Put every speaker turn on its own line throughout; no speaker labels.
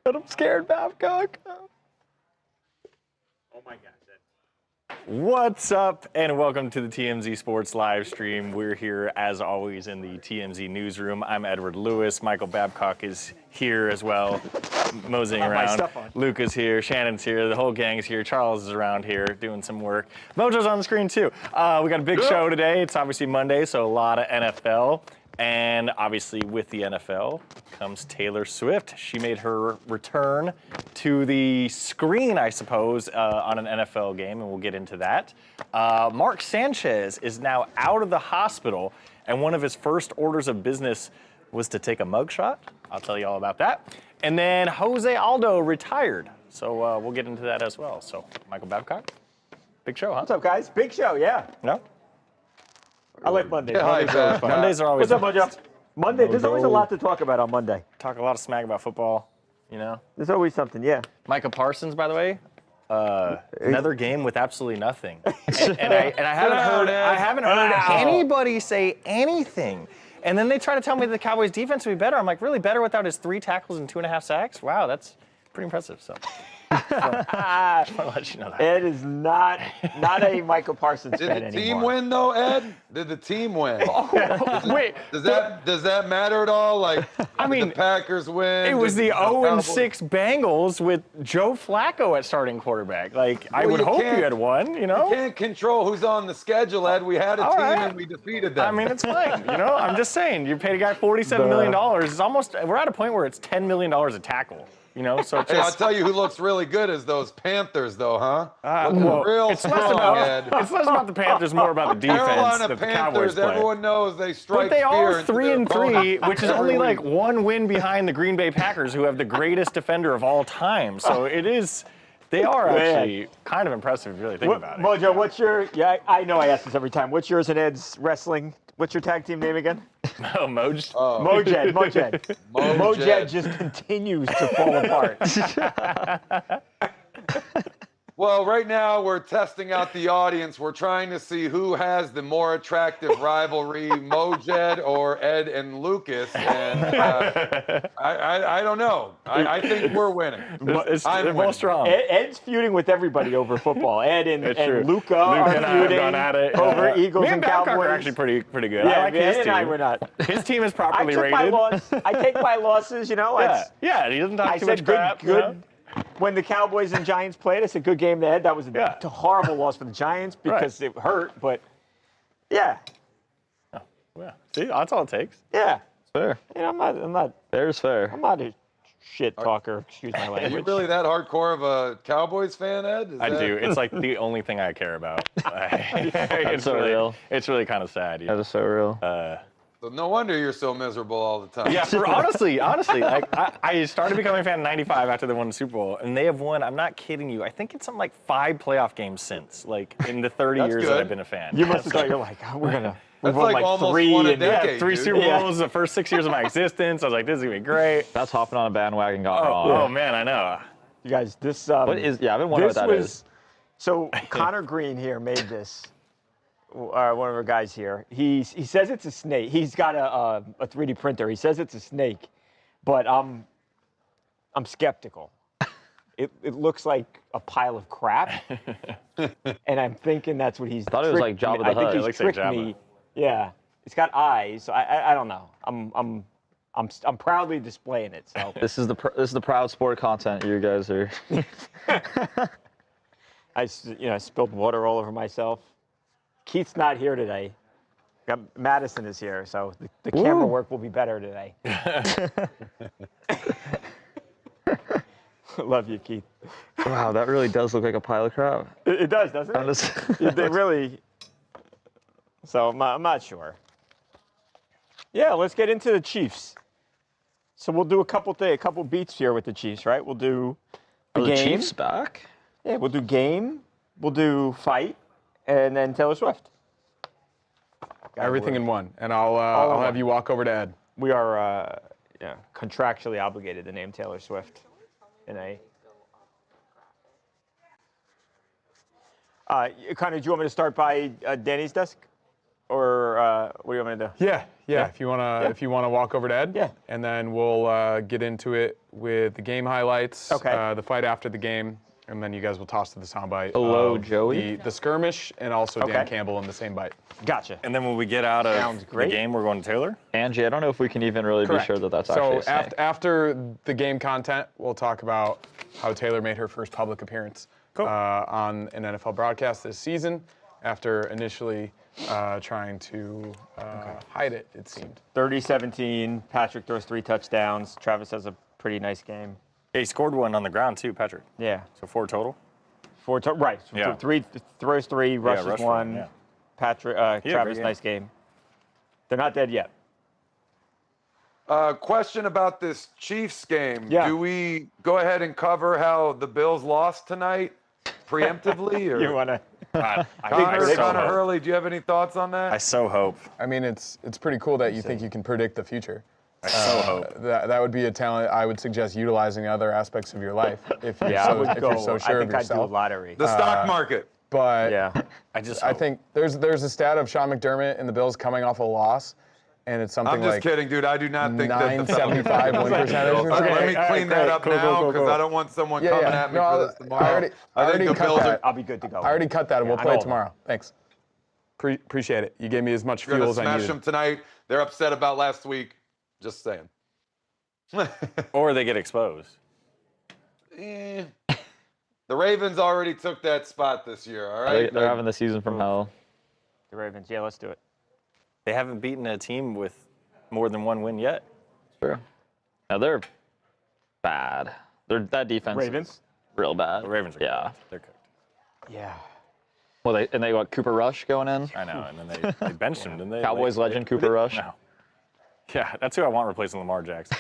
I'm scared, Babcock.
Oh my gosh.
What's up, and welcome to the TMZ Sports live stream. We're here, as always, in the TMZ Newsroom. I'm Edward Lewis. Michael Babcock is here as well, moseying around. Luke is here. Shannon's here. The whole gang's here. Charles is around here doing some work. Mojo's on the screen, too. We got a big show today. It's obviously Monday, so a lot of NFL. And obviously, with the NFL comes Taylor Swift. She made her return to the screen, I suppose, on an NFL game, and we'll get into that. Mark Sanchez is now out of the hospital, and one of his first orders of business was to take a mugshot. I'll tell you all about that. And then Jose Aldo retired, so we'll get into that as well. So, Michael Babcock, big show, huh?
What's up, guys? Big show, yeah.
No?
I like Mondays.
Yeah, Mondays are always.
What's up, Mojo? Monday. There's always a lot to talk about on Monday.
Talk a lot of smack about football, you know.
There's always something, yeah.
Micah Parsons, by the way, another game with absolutely nothing. and I haven't heard anybody say anything. And then they try to tell me the Cowboys' defense would be better. I'm like, really better without his 3 tackles and 2.5 sacks? Wow, that's pretty impressive. So. I just want to let you know that.
Ed is not a Michael Parsons fan anymore.
Did the team win though, Ed? Did the team win?
Wait.
Does that matter at all? Like, I mean, the Packers win.
It was the 0-6 Bengals with Joe Flacco at starting quarterback. Like, I would hope you had won. You know.
You can't control who's on the schedule, Ed. We had a team and we defeated them.
I mean, it's fine. You know, I'm just saying. You paid a guy $47 million. It's almost. We're at a point where it's $10 million a tackle. You know, so
hey, I'll tell you who looks really good is those Panthers, though, huh?
Well,
real strong, Ed.
It's less about the Panthers, more about the defense.
Carolina
that the
Panthers,
Cowboys play.
everyone knows they strike
fear. But they are
into
3-3, which is only like 1 win behind the Green Bay Packers, who have the greatest defender of all time. So it is. They are actually kind of impressive if you really think about it.
Mojo, what's your? Yeah, I know I ask this every time. What's yours and Ed's wrestling? What's your tag team name again?
Oh, Mojed.
Mojed. Mojed just continues to fall apart.
Well, right now we're testing out the audience. We're trying to see who has the more attractive rivalry, Mojed or Ed and Lucas. And I don't know. I think we're winning.
They're both strong.
Ed's feuding with everybody over football. Ed and Luca are
and I have
feuding
gone at it.
over Eagles and
Babcock
Cowboys.
are actually pretty good.
Yeah,
I like his
Ed
team.
and I were not.
His team is properly
I
rated.
I take my losses, you know.
Yeah, he doesn't talk
I
too
said
much crap.
good. You know? When the Cowboys and Giants played, I said good game to Ed. That was a horrible loss for the Giants because it hurt, but yeah.
Oh, yeah. See, that's all it takes.
Yeah.
It's fair.
You know, I'm not.
Fair's fair.
I'm not a shit talker. Excuse my language.
Are you really that hardcore of a Cowboys fan, Ed?
I do. It's like the only thing I care about. It's
so real.
It's really kind of sad.
That is so real.
So no wonder you're so miserable all the time.
Yeah, honestly, like I started becoming a fan in '95 after they won the Super Bowl, and they have won. I'm not kidding you. I think it's something like 5 playoff games since, like in the 30 years that I've been a fan.
You must have thought you're like, we're gonna.
That's like almost
3
won a
and
decade.
3 Super Bowls the first 6 years of my existence. I was like, this is gonna be great.
That's hopping on a bandwagon gone wrong.
Oh man, I know.
You guys, this.
What is? Yeah, I've been wondering what that is.
So Connor Green here made this. One of our guys here. He says it's a snake. He's got a 3D printer. He says it's a snake, but I'm skeptical. It looks like a pile of crap, and I'm thinking that's what he's.
I thought it was like Jabba the Hutt.
I think
It
he's
looks like
tricked
Jabba.
me. Yeah, it's got eyes. So I don't know. I'm proudly displaying it. So
This is the proud sport content you guys are.
I spilled water all over myself. Keith's not here today. Madison is here, so the camera work will be better today. Love you, Keith.
Wow, that really does look like a pile of crap.
It does, doesn't it? They really. So I'm not sure. Yeah, let's get into the Chiefs. So we'll do a couple beats here with the Chiefs, right? We'll do
Are the
game.
Chiefs back?
Yeah, we'll do game. We'll do fight, and then Taylor Swift.
Everything in one, and I'll have you walk over to Ed.
We are contractually obligated to name Taylor Swift in a. Connor, do you want me to start by Danny's desk? or what do you want me to do?
Yeah. If you wanna walk over to Ed.
Yeah.
And then we'll get into it with the game highlights.
Okay.
The fight after the game, and then you guys will toss to the soundbite.
Hello,
of
Joey.
The skirmish, and also Dan Campbell in the same bite.
Gotcha.
And then when we get out of
Sounds
the
great.
game, we're going to Taylor.
Angie, I don't know if we can even really
Correct.
be sure that that's actually a
So
snake.
after the game content, we'll talk about how Taylor made her first public appearance on an NFL broadcast this season, after initially trying to hide it, it seemed.
30-17. Patrick throws 3 touchdowns. Travis has a pretty nice game.
Yeah, he scored one on the ground too, Patrick.
Yeah.
So 4 total.
4 right.
Yeah.
3 throws 3, rushes
rushed
1.
yeah.
Patrick,
great
Travis,
game.
nice game. They're not dead yet.
Question about this Chiefs game.
Yeah.
Do we go ahead and cover how the Bills lost tonight preemptively? Or
You want to?
I
Connor,
so
Connor
hope.
Hurley, do you have any thoughts on that?
I so hope.
I mean, it's pretty cool that you think you can predict the future.
I so hope.
That would be a talent I would suggest utilizing in other aspects of your life if you're,
Yeah, I would
if
go.
you're so sure
I
of
think I'd do a
yourself.
lottery.
The stock market.
But
Yeah.
I just.
I
Hope.
think there's a stat of Sean McDermott and the Bills coming off a loss, and it's something
I'm just
like
kidding, dude. I do not think that the Falcons
975
are
win
gonna
percentage or
Bills.
something.
Let me
Okay,
clean that
great.
up
Cool,
now
cool,
because
cool.
I don't want someone
Yeah,
coming
yeah.
at me
No,
for this tomorrow.
I already
think the
cut
Bills
that.
I'll be good to go.
I already cut that. We'll
I
play
know
it
that.
tomorrow. Thanks. Appreciate it. You gave me as much
You're
fuel
gonna
as I
smash
needed.
them tonight. They're upset about last week. Just saying.
Or they get exposed.
Eh. The Ravens already took that spot this year. All right.
They're having the season from hell.
The Ravens. Yeah, let's do it.
They haven't beaten a team with more than 1 win yet.
Sure. Now they're bad. That defense
Ravens?
is real bad.
The Ravens are
Yeah.
cooked. They're cooked.
Yeah.
Well, they got Cooper Rush going in.
I know. And then they benched him, didn't they?
Cowboys legend Cooper Rush.
No. Yeah, that's who I want replacing Lamar Jackson.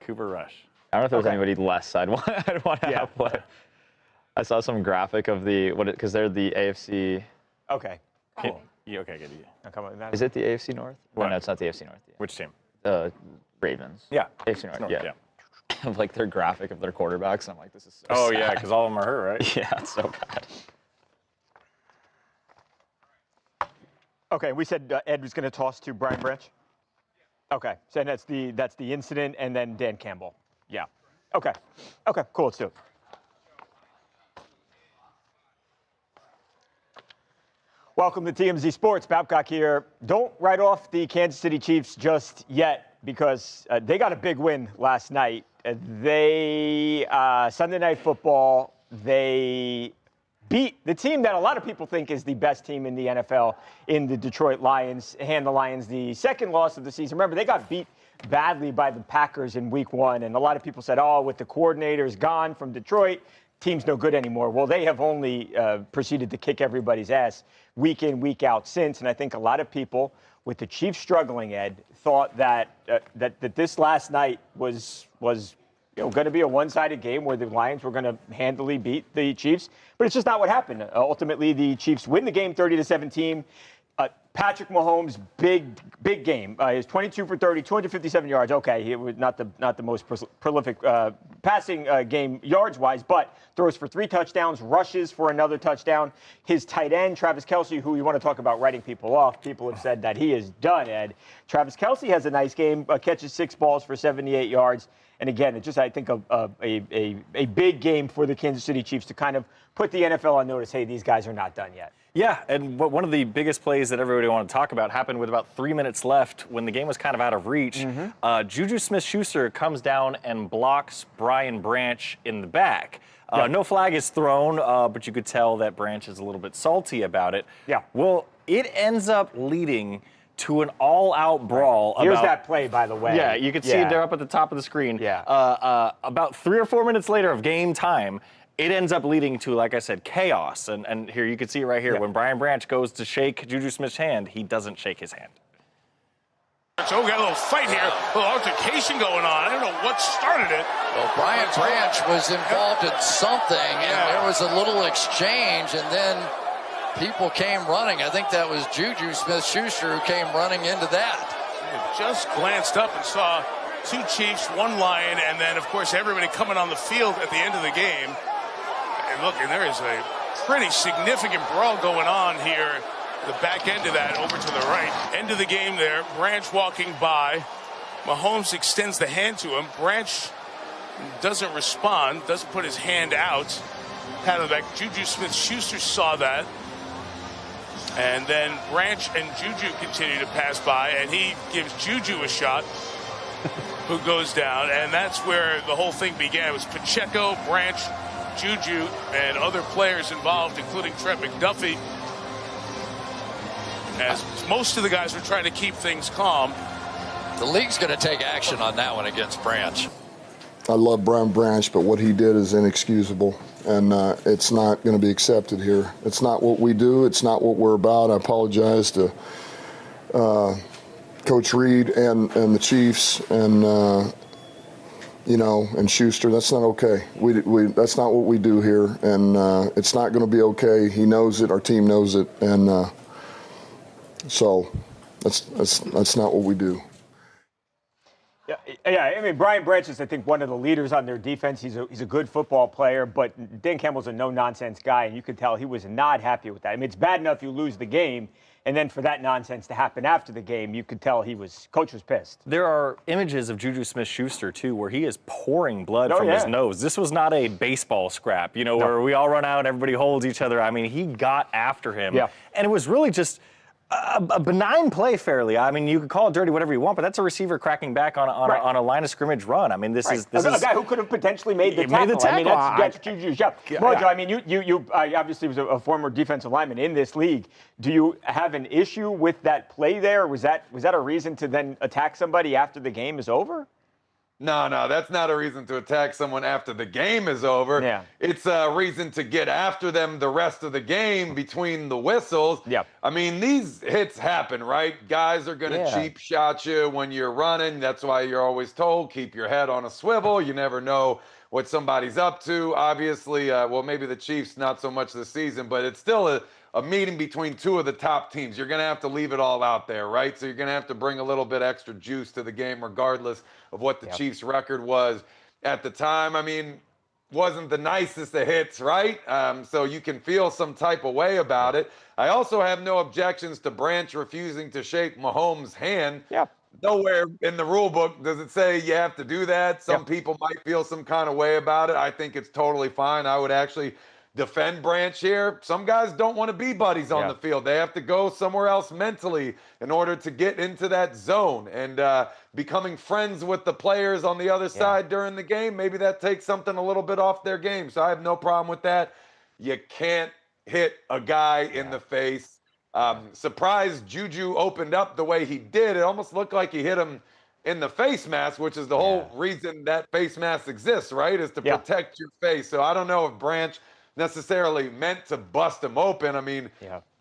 Cooper Rush.
I don't know if there's anybody less I'd want to
Yeah.
have play. I saw some graphic of because they're the AFC.
Okay. Cool.
Yeah, okay, good. Yeah.
Now, come on,
Is it the AFC North?
What?
No, it's not the AFC North.
Which team?
Ravens.
Yeah.
AFC North. Yeah. Of like their graphic of their quarterbacks. I'm like, this is so
Oh,
sad.
yeah, because all of them are hurt, right?
Yeah, it's so bad.
Okay, we said Ed was going to toss to Brian Branch. Okay, so that's the incident, and then Dan Campbell. Yeah. Okay. Okay. Cool. Let's do it. Welcome to TMZ Sports. Babcock here. Don't write off the Kansas City Chiefs just yet because they got a big win last night. They Sunday Night Football. They beat the team that a lot of people think is the best team in the NFL in the Detroit Lions. Hand the Lions the second loss of the season. Remember, they got beat badly by the Packers in Week 1, and a lot of people said, "Oh, with the coordinators gone from Detroit, team's no good anymore." Well, they have only proceeded to kick everybody's ass week in, week out since, and I think a lot of people, with the Chiefs struggling, Ed, thought that that this last night was going to be a one-sided game where the Lions were going to handily beat the Chiefs, but it's just not what happened. Ultimately, the Chiefs win the game 30-17. Patrick Mahomes, big game. He was 22 for 30, 257 yards. Okay, he was not the most prolific passing game yards-wise, but throws for 3 touchdowns, rushes for another touchdown. His tight end, Travis Kelce, who you want to talk about writing people off, people have said that he is done, Ed. Travis Kelce has a nice game, catches 6 balls for 78 yards. And again, it's just, I think, a big game for the Kansas City Chiefs to kind of put the NFL on notice, hey, these guys are not done yet.
Yeah, and one of the biggest plays that everybody wanted to talk about happened with about 3 minutes left when the game was kind of out of reach. Juju Smith-Schuster comes down and blocks Brian Branch in the back. No flag is thrown, but you could tell that Branch is a little bit salty about it.
Yeah.
Well, it ends up leading to an all-out brawl.
Here's that play, by the way.
Yeah, you can see it there up at the top of the screen.
Yeah.
About 3 or 4 minutes later of game time, it ends up leading to, like I said, chaos. And here, you can see it right here.
Yeah.
When Brian Branch goes to shake Juju Smith's hand, he doesn't shake his hand.
So we got a little fight here, a little altercation going on. I don't know what started it.
Well, Brian Branch was involved in something, and there was a little exchange, and then people came running. I think that was Juju Smith-Schuster who came running into that.
Just glanced up and saw 2 Chiefs, 1 Lion, and then, of course, everybody coming on the field at the end of the game. And look, and there is a pretty significant brawl going on here the back end of that over to the right. End of the game there. Branch walking by. Mahomes extends the hand to him. Branch doesn't respond, doesn't put his hand out. Pat on the back. Juju Smith-Schuster saw that. And then Branch and Juju continue to pass by, and he gives Juju a shot, who goes down. And that's where the whole thing began. It was Pacheco, Branch, Juju, and other players involved, including Trent McDuffie, as most of the guys were trying to keep things calm.
The league's going to take action on that one against Branch.
I love Brian Branch, but what he did is inexcusable, and it's not going to be accepted here. It's not what we do. It's not what we're about. I apologize to Coach Reed and the Chiefs and and Schuster. That's not okay. That's not what we do here, and it's not going to be okay. He knows it. Our team knows it, and so that's not what we do.
Yeah. I mean, Brian Branch is, I think, one of the leaders on their defense. He's a good football player, but Dan Campbell's a no-nonsense guy, and you could tell he was not happy with that. I mean, it's bad enough you lose the game, and then for that nonsense to happen after the game, you could tell Coach was pissed.
There are images of Juju Smith-Schuster, too, where he is pouring blood from his nose. This was not a baseball scrap, where we all run out, everybody holds each other. I mean, he got after him. Yeah. And it was really just a benign play, fairly. I mean, you could call it dirty, whatever you want, but that's a receiver cracking back on a line of scrimmage run. I mean, this is a guy
who could have potentially made the tackle. I mean, that's Juju's job. Mojo, I mean, you obviously was a former defensive lineman in this league. Do you have an issue with that play there? Was that a reason to then attack somebody after the game is over?
No, that's not a reason to attack someone after the game is over. Yeah. It's a reason to get after them the rest of the game between the whistles. Yeah. I mean, these hits happen, right? Guys are going to cheap shot you when you're running. That's why you're always told, keep your head on a swivel. You never know what somebody's up to. Obviously, maybe the Chiefs not so much this season, but it's still a meeting between two of the top teams. You're going to have to leave it all out there, right? So you're going to have to bring a little bit extra juice to the game regardless of what the Chiefs' record was at the time. I mean, wasn't the nicest of hits, right? So you can feel some type of way about it. I also have no objections to Branch refusing to shake Mahomes' hand. Yeah. Nowhere in the rule book does it say you have to do that. Some people might feel some kind of way about it. I think it's totally fine. I would actually defend Branch here. Some guys don't want to be buddies on the field. They have to go somewhere else mentally in order to get into that zone. And becoming friends with the players on the other side during the game, maybe that takes something a little bit off their game. So I have no problem with that. You can't hit a guy in the face. Surprised Juju opened up the way he did. It almost looked like he hit him in the face mask, which is the whole reason that face mask exists, right? Is to protect your face. So I don't know if Branch necessarily meant to bust him open. I mean,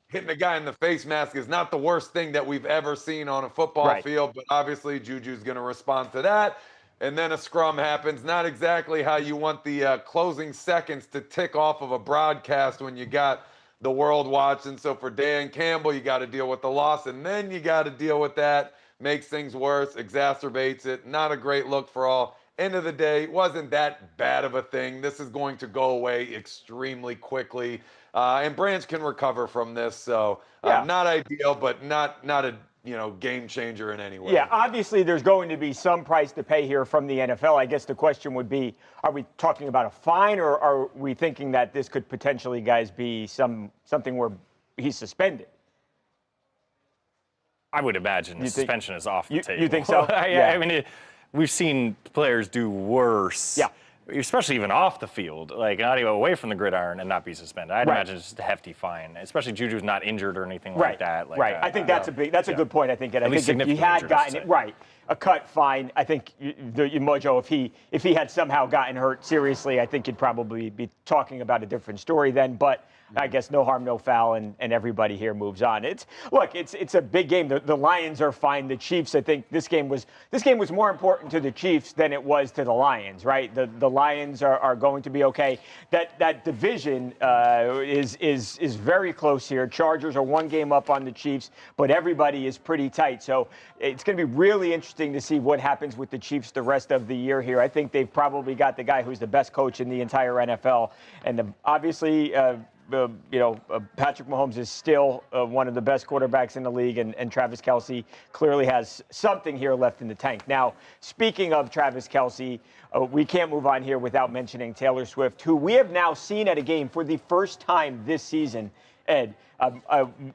hitting a guy in the face mask is not the worst thing that we've ever seen on a football field, but obviously Juju's going to respond to that. And then a scrum happens. Not exactly how you want the closing seconds to tick off of a broadcast when you got the world watching. So for Dan Campbell, you got to deal with the loss, and then you got to deal with that. Makes things worse, exacerbates it. Not a great look for all. End of the day, wasn't that bad of a thing. This is going to go away extremely quickly, and Branch can recover from this. So not ideal, but not a game changer in any way.
Yeah, obviously there's going to be some price to pay here from the NFL. I guess the question would be, are we talking about a fine, or are we thinking that this could potentially, guys, be something where he's suspended?
I would imagine suspension is off the table.
You think so?
I mean, we've seen players do worse. Yeah. Especially even off the field, like not even away from the gridiron and not be suspended. I'd imagine it's just a hefty fine, especially Juju's not injured or anything like that.
I think that's a good point. I think if he had gotten it a cut, fine. I think Mojo, if he had somehow gotten hurt seriously, I think you'd probably be talking about a different story then. But I guess no harm, no foul, and everybody here moves on. It's a big game. The Lions are fine. The Chiefs, I think this game was more important to the Chiefs than it was to the Lions, right? The Lions are going to be okay. That division is very close here. Chargers are one game up on the Chiefs, but everybody is pretty tight. So it's going to be really interesting to see what happens with the Chiefs the rest of the year here. I think they've probably got the guy who's the best coach in the entire NFL, and obviously Patrick Mahomes is still one of the best quarterbacks in the league, and Travis Kelce clearly has something here left in the tank. Now, speaking of Travis Kelce, we can't move on here without mentioning Taylor Swift, who we have now seen at a game for the first time this season. Ed,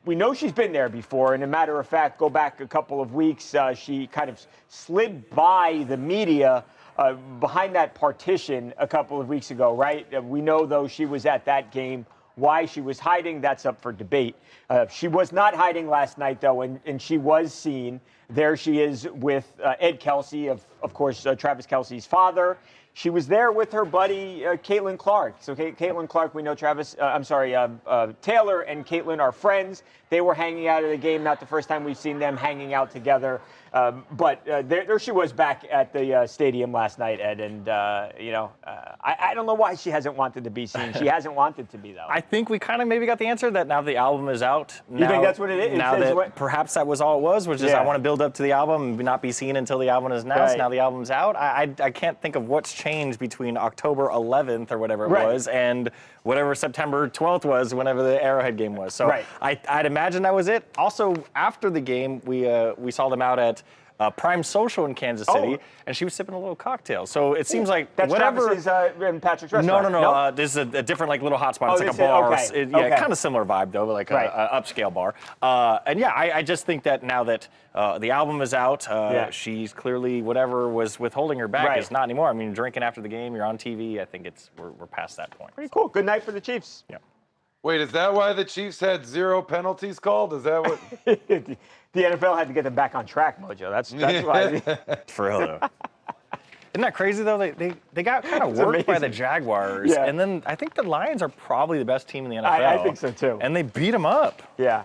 we know she's been there before, and a matter of fact, go back a couple of weeks, she kind of slid by the media behind that partition a couple of weeks ago, right? We know, though, she was at that game. Why she was hiding, that's up for debate. She was not hiding last night, though, and she was seen. There she is with Ed Kelce, of course, Travis Kelce's father. She was there with her buddy, Caitlin Clark. So Caitlin Clark, we know Taylor and Caitlin are friends. They were hanging out at a game, not the first time we've seen them hanging out together. But there she was back at the stadium last night, Ed. And, I don't know why she hasn't wanted to be seen. She hasn't wanted to be, though.
I think we kind of maybe got the answer that now the album is out.
You think that's what it is?
Now that perhaps that was all it was just I want to build up to the album and not be seen until the album is announced. Right. Now the album's out. I can't think of what's changed between October 11th or whatever it was and whatever September 12th was, whenever the Arrowhead game was. So I'd imagine that was it. Also, after the game, we saw them out at Prime Social in Kansas City, and she was sipping a little cocktail. So it seems like
that's
whatever.
Travis's in Patrick's restaurant.
No. This is a different little hot spot. It's like a bar. Kind of similar vibe though, but like a upscale bar. I just think that now that the album is out, she's clearly whatever was withholding her back is not anymore. I mean, drinking after the game, you're on TV. I think we're past that point.
Pretty cool. Good night for the Chiefs.
Yeah.
Wait, is that why the Chiefs had 0 penalties called? Is that what?
The NFL had to get them back on track, Mojo. That's why.
For real, though. Isn't that crazy, though? They got kind of worked by the Jaguars.
Yeah.
And then I think the Lions are probably the best team in the NFL.
I think so, too.
And they beat them up.
Yeah.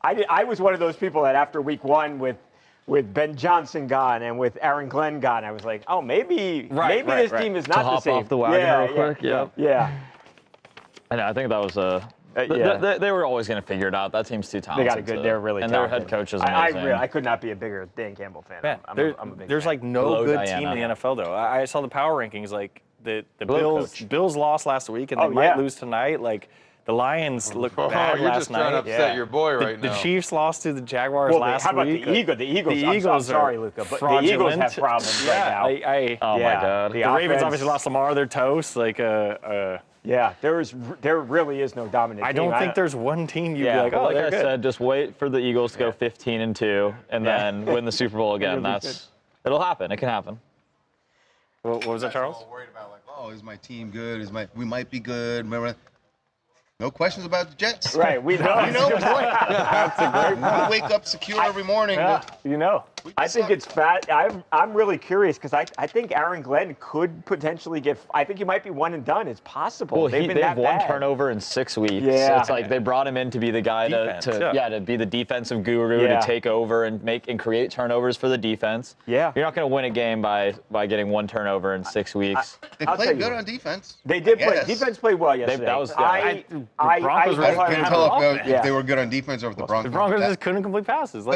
I was one of those people that after week one with Ben Johnson gone and with Aaron Glenn gone, I was like, oh, maybe this team is not the same.
Off the wagon real quick.
Yeah.
I think that was they were always going to figure it out. That team's too talented.
They got a good. They're really
and
talented.
their head coach is amazing.
I could not be a bigger Dan Campbell fan.
Man,
I'm a big
there's
fan.
like no good team in the NFL though. I saw the power rankings. Like the Bills lost last week and they might lose tonight. Like the Lions looked bad last night.
You're just trying to upset your boy right now.
The Chiefs lost to the Jaguars last week.
How about the Eagles? The Eagles. I'm sorry, Luca, but the Eagles have problems right now.
Oh my God.
The Ravens obviously lost Lamar. They're toast.
Yeah, there really is no dominant team.
I don't think there's one team you'd be like, oh,
like
they're
I
good.
said, just wait for the Eagles to go 15-2 and then win the Super Bowl again. It'll happen. It can happen.
What was that, Charles?
All worried about is my team good? We might be good. Remember, no questions about the Jets.
Right, we know.
That's a great point. We wake up secure every morning.
I think it's fat. I'm really curious because I think Aaron Glenn could potentially I think he might be one and done. It's possible.
Well,
they
have one turnover in 6 weeks.
Yeah.
It's like they brought him in to be the guy to be the defensive guru, to take over and create turnovers for the defense.
Yeah.
You're not going to win a game by getting one turnover in 6 weeks.
They played good on defense.
They did play. Defense played well yesterday.
I can't tell if they were good on defense or if the Broncos.
The Broncos just couldn't complete passes.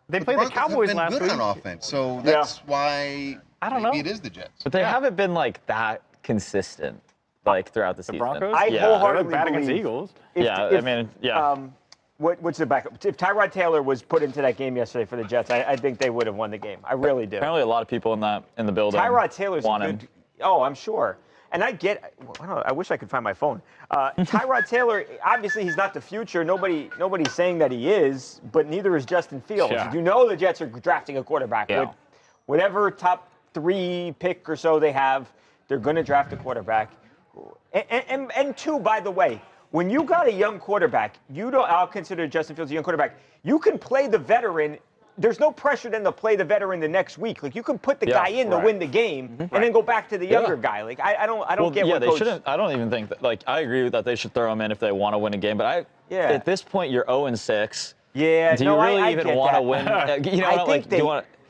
They played the Cowboys last week.
Good on offense, so that's why maybe it is the Jets.
But they haven't been like that consistent throughout the season.
The Broncos?
I wholeheartedly
bad against the
believe
Eagles.
What's the backup? If Tyrod Taylor was put into that game yesterday for the Jets, I think they would have won the game. I really do.
Apparently, a lot of people in the building.
Tyrod Taylor's
want
a good.
him.
Oh, I'm sure. And I wish I could find my phone. Tyrod Taylor, obviously he's not the future. Nobody's saying that he is, but neither is Justin Fields.
Yeah.
You know the Jets are drafting a quarterback.
Yeah.
With whatever top 3 pick or so they have, they're going to draft a quarterback. And two, by the way, when you got a young quarterback, I'll consider Justin Fields a young quarterback. You can play the veteran. There's no pressure then to play the veteran the next week. Like you can put the guy in to win the game and then go back to the younger guy. Like I don't get what
they
coach.
shouldn't. I don't even think that. I agree with that. They should throw him in if they want to win a game. But at this point, you're 0-6.
Yeah.
Do you really even want to win?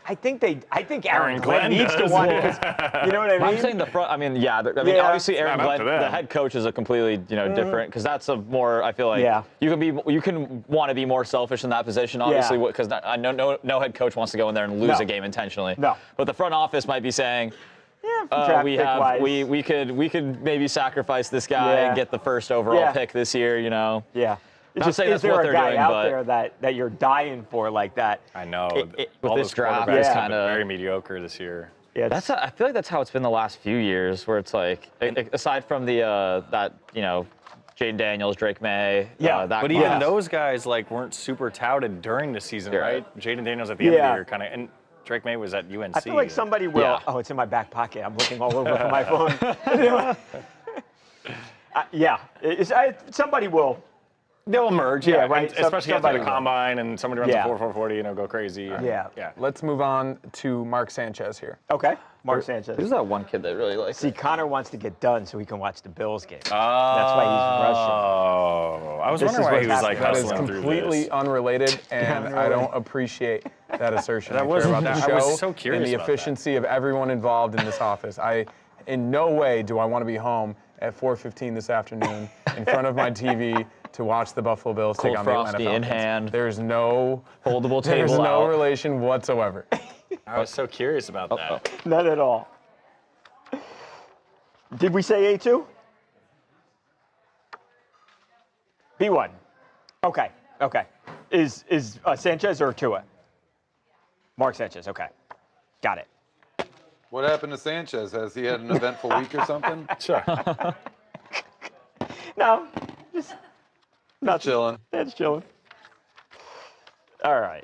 I think
Aaron Glenn needs to want it. You know what I mean?
I'm saying the front. Obviously Aaron Glenn, the head coach, is a completely different because that's a more. I feel like you can want to be more selfish in that position, obviously, because I know no head coach wants to go in there and lose a game intentionally.
No.
But the front office might be saying, we could maybe sacrifice this guy and get the first overall pick this year. You know.
Yeah.
Not saying that's what they're doing,
out there that you're dying for like that?
I know.
With this draft,
is kind of very mediocre this year.
Yeah,
I feel like that's how it's been the last few years, where it's like, aside from the Jaden Daniels, Drake May,
but even those guys weren't super touted during the season, right? Jaden Daniels at the end of the year, kind of, and Drake May was at UNC.
I feel like somebody will. Yeah. Oh, it's in my back pocket. I'm looking all over for my phone. Somebody will.
They'll emerge,
right.
Especially after the combine and somebody runs a 4.40, go crazy.
Yeah.
Let's move on to Mark Sanchez here.
Okay. Mark Sanchez.
Who's that one kid that really likes?
See, Connor wants to get done so he can watch the Bills game. That's why he's rushing.
Oh, I was wondering why he was
that is completely unrelated, and I don't appreciate that assertion.
I was so curious
and the efficiency of everyone involved in this office. In no way do I want to be home at 4:15 this afternoon in front of my TV to watch the Buffalo Bills take on the Atlanta Falcons.
In hand.
There's no
foldable table.
There's no relation whatsoever.
I was so curious about that.
Not at all. Did we say A2? B1. Okay. Is Sanchez or Tua? Mark Sanchez. Okay. Got it.
What happened to Sanchez? Has he had an eventful week or something?
Sure.
No, just
chilling.
That's chilling. All right.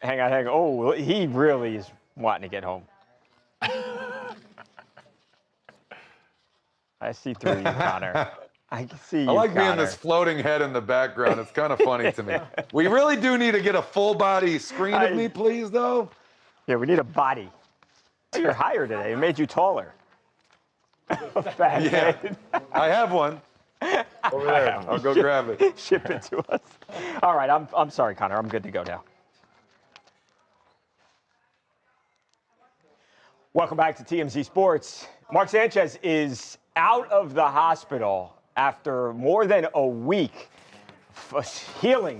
Hang on. Oh, he really is wanting to get home. I see through you, Connor. I can see you,
I like
Connor.
being this floating head in the background. It's kind of funny to me. We really do need to get a full body screen of me, please, though.
Yeah, we need a body. Oh, you're higher today. It made you taller. Fat head.
I have one. Over there. I'll go grab it.
Ship it to us. All right, I'm sorry, Connor. I'm good to go now. Welcome back to TMZ Sports. Mark Sanchez is out of the hospital after more than a week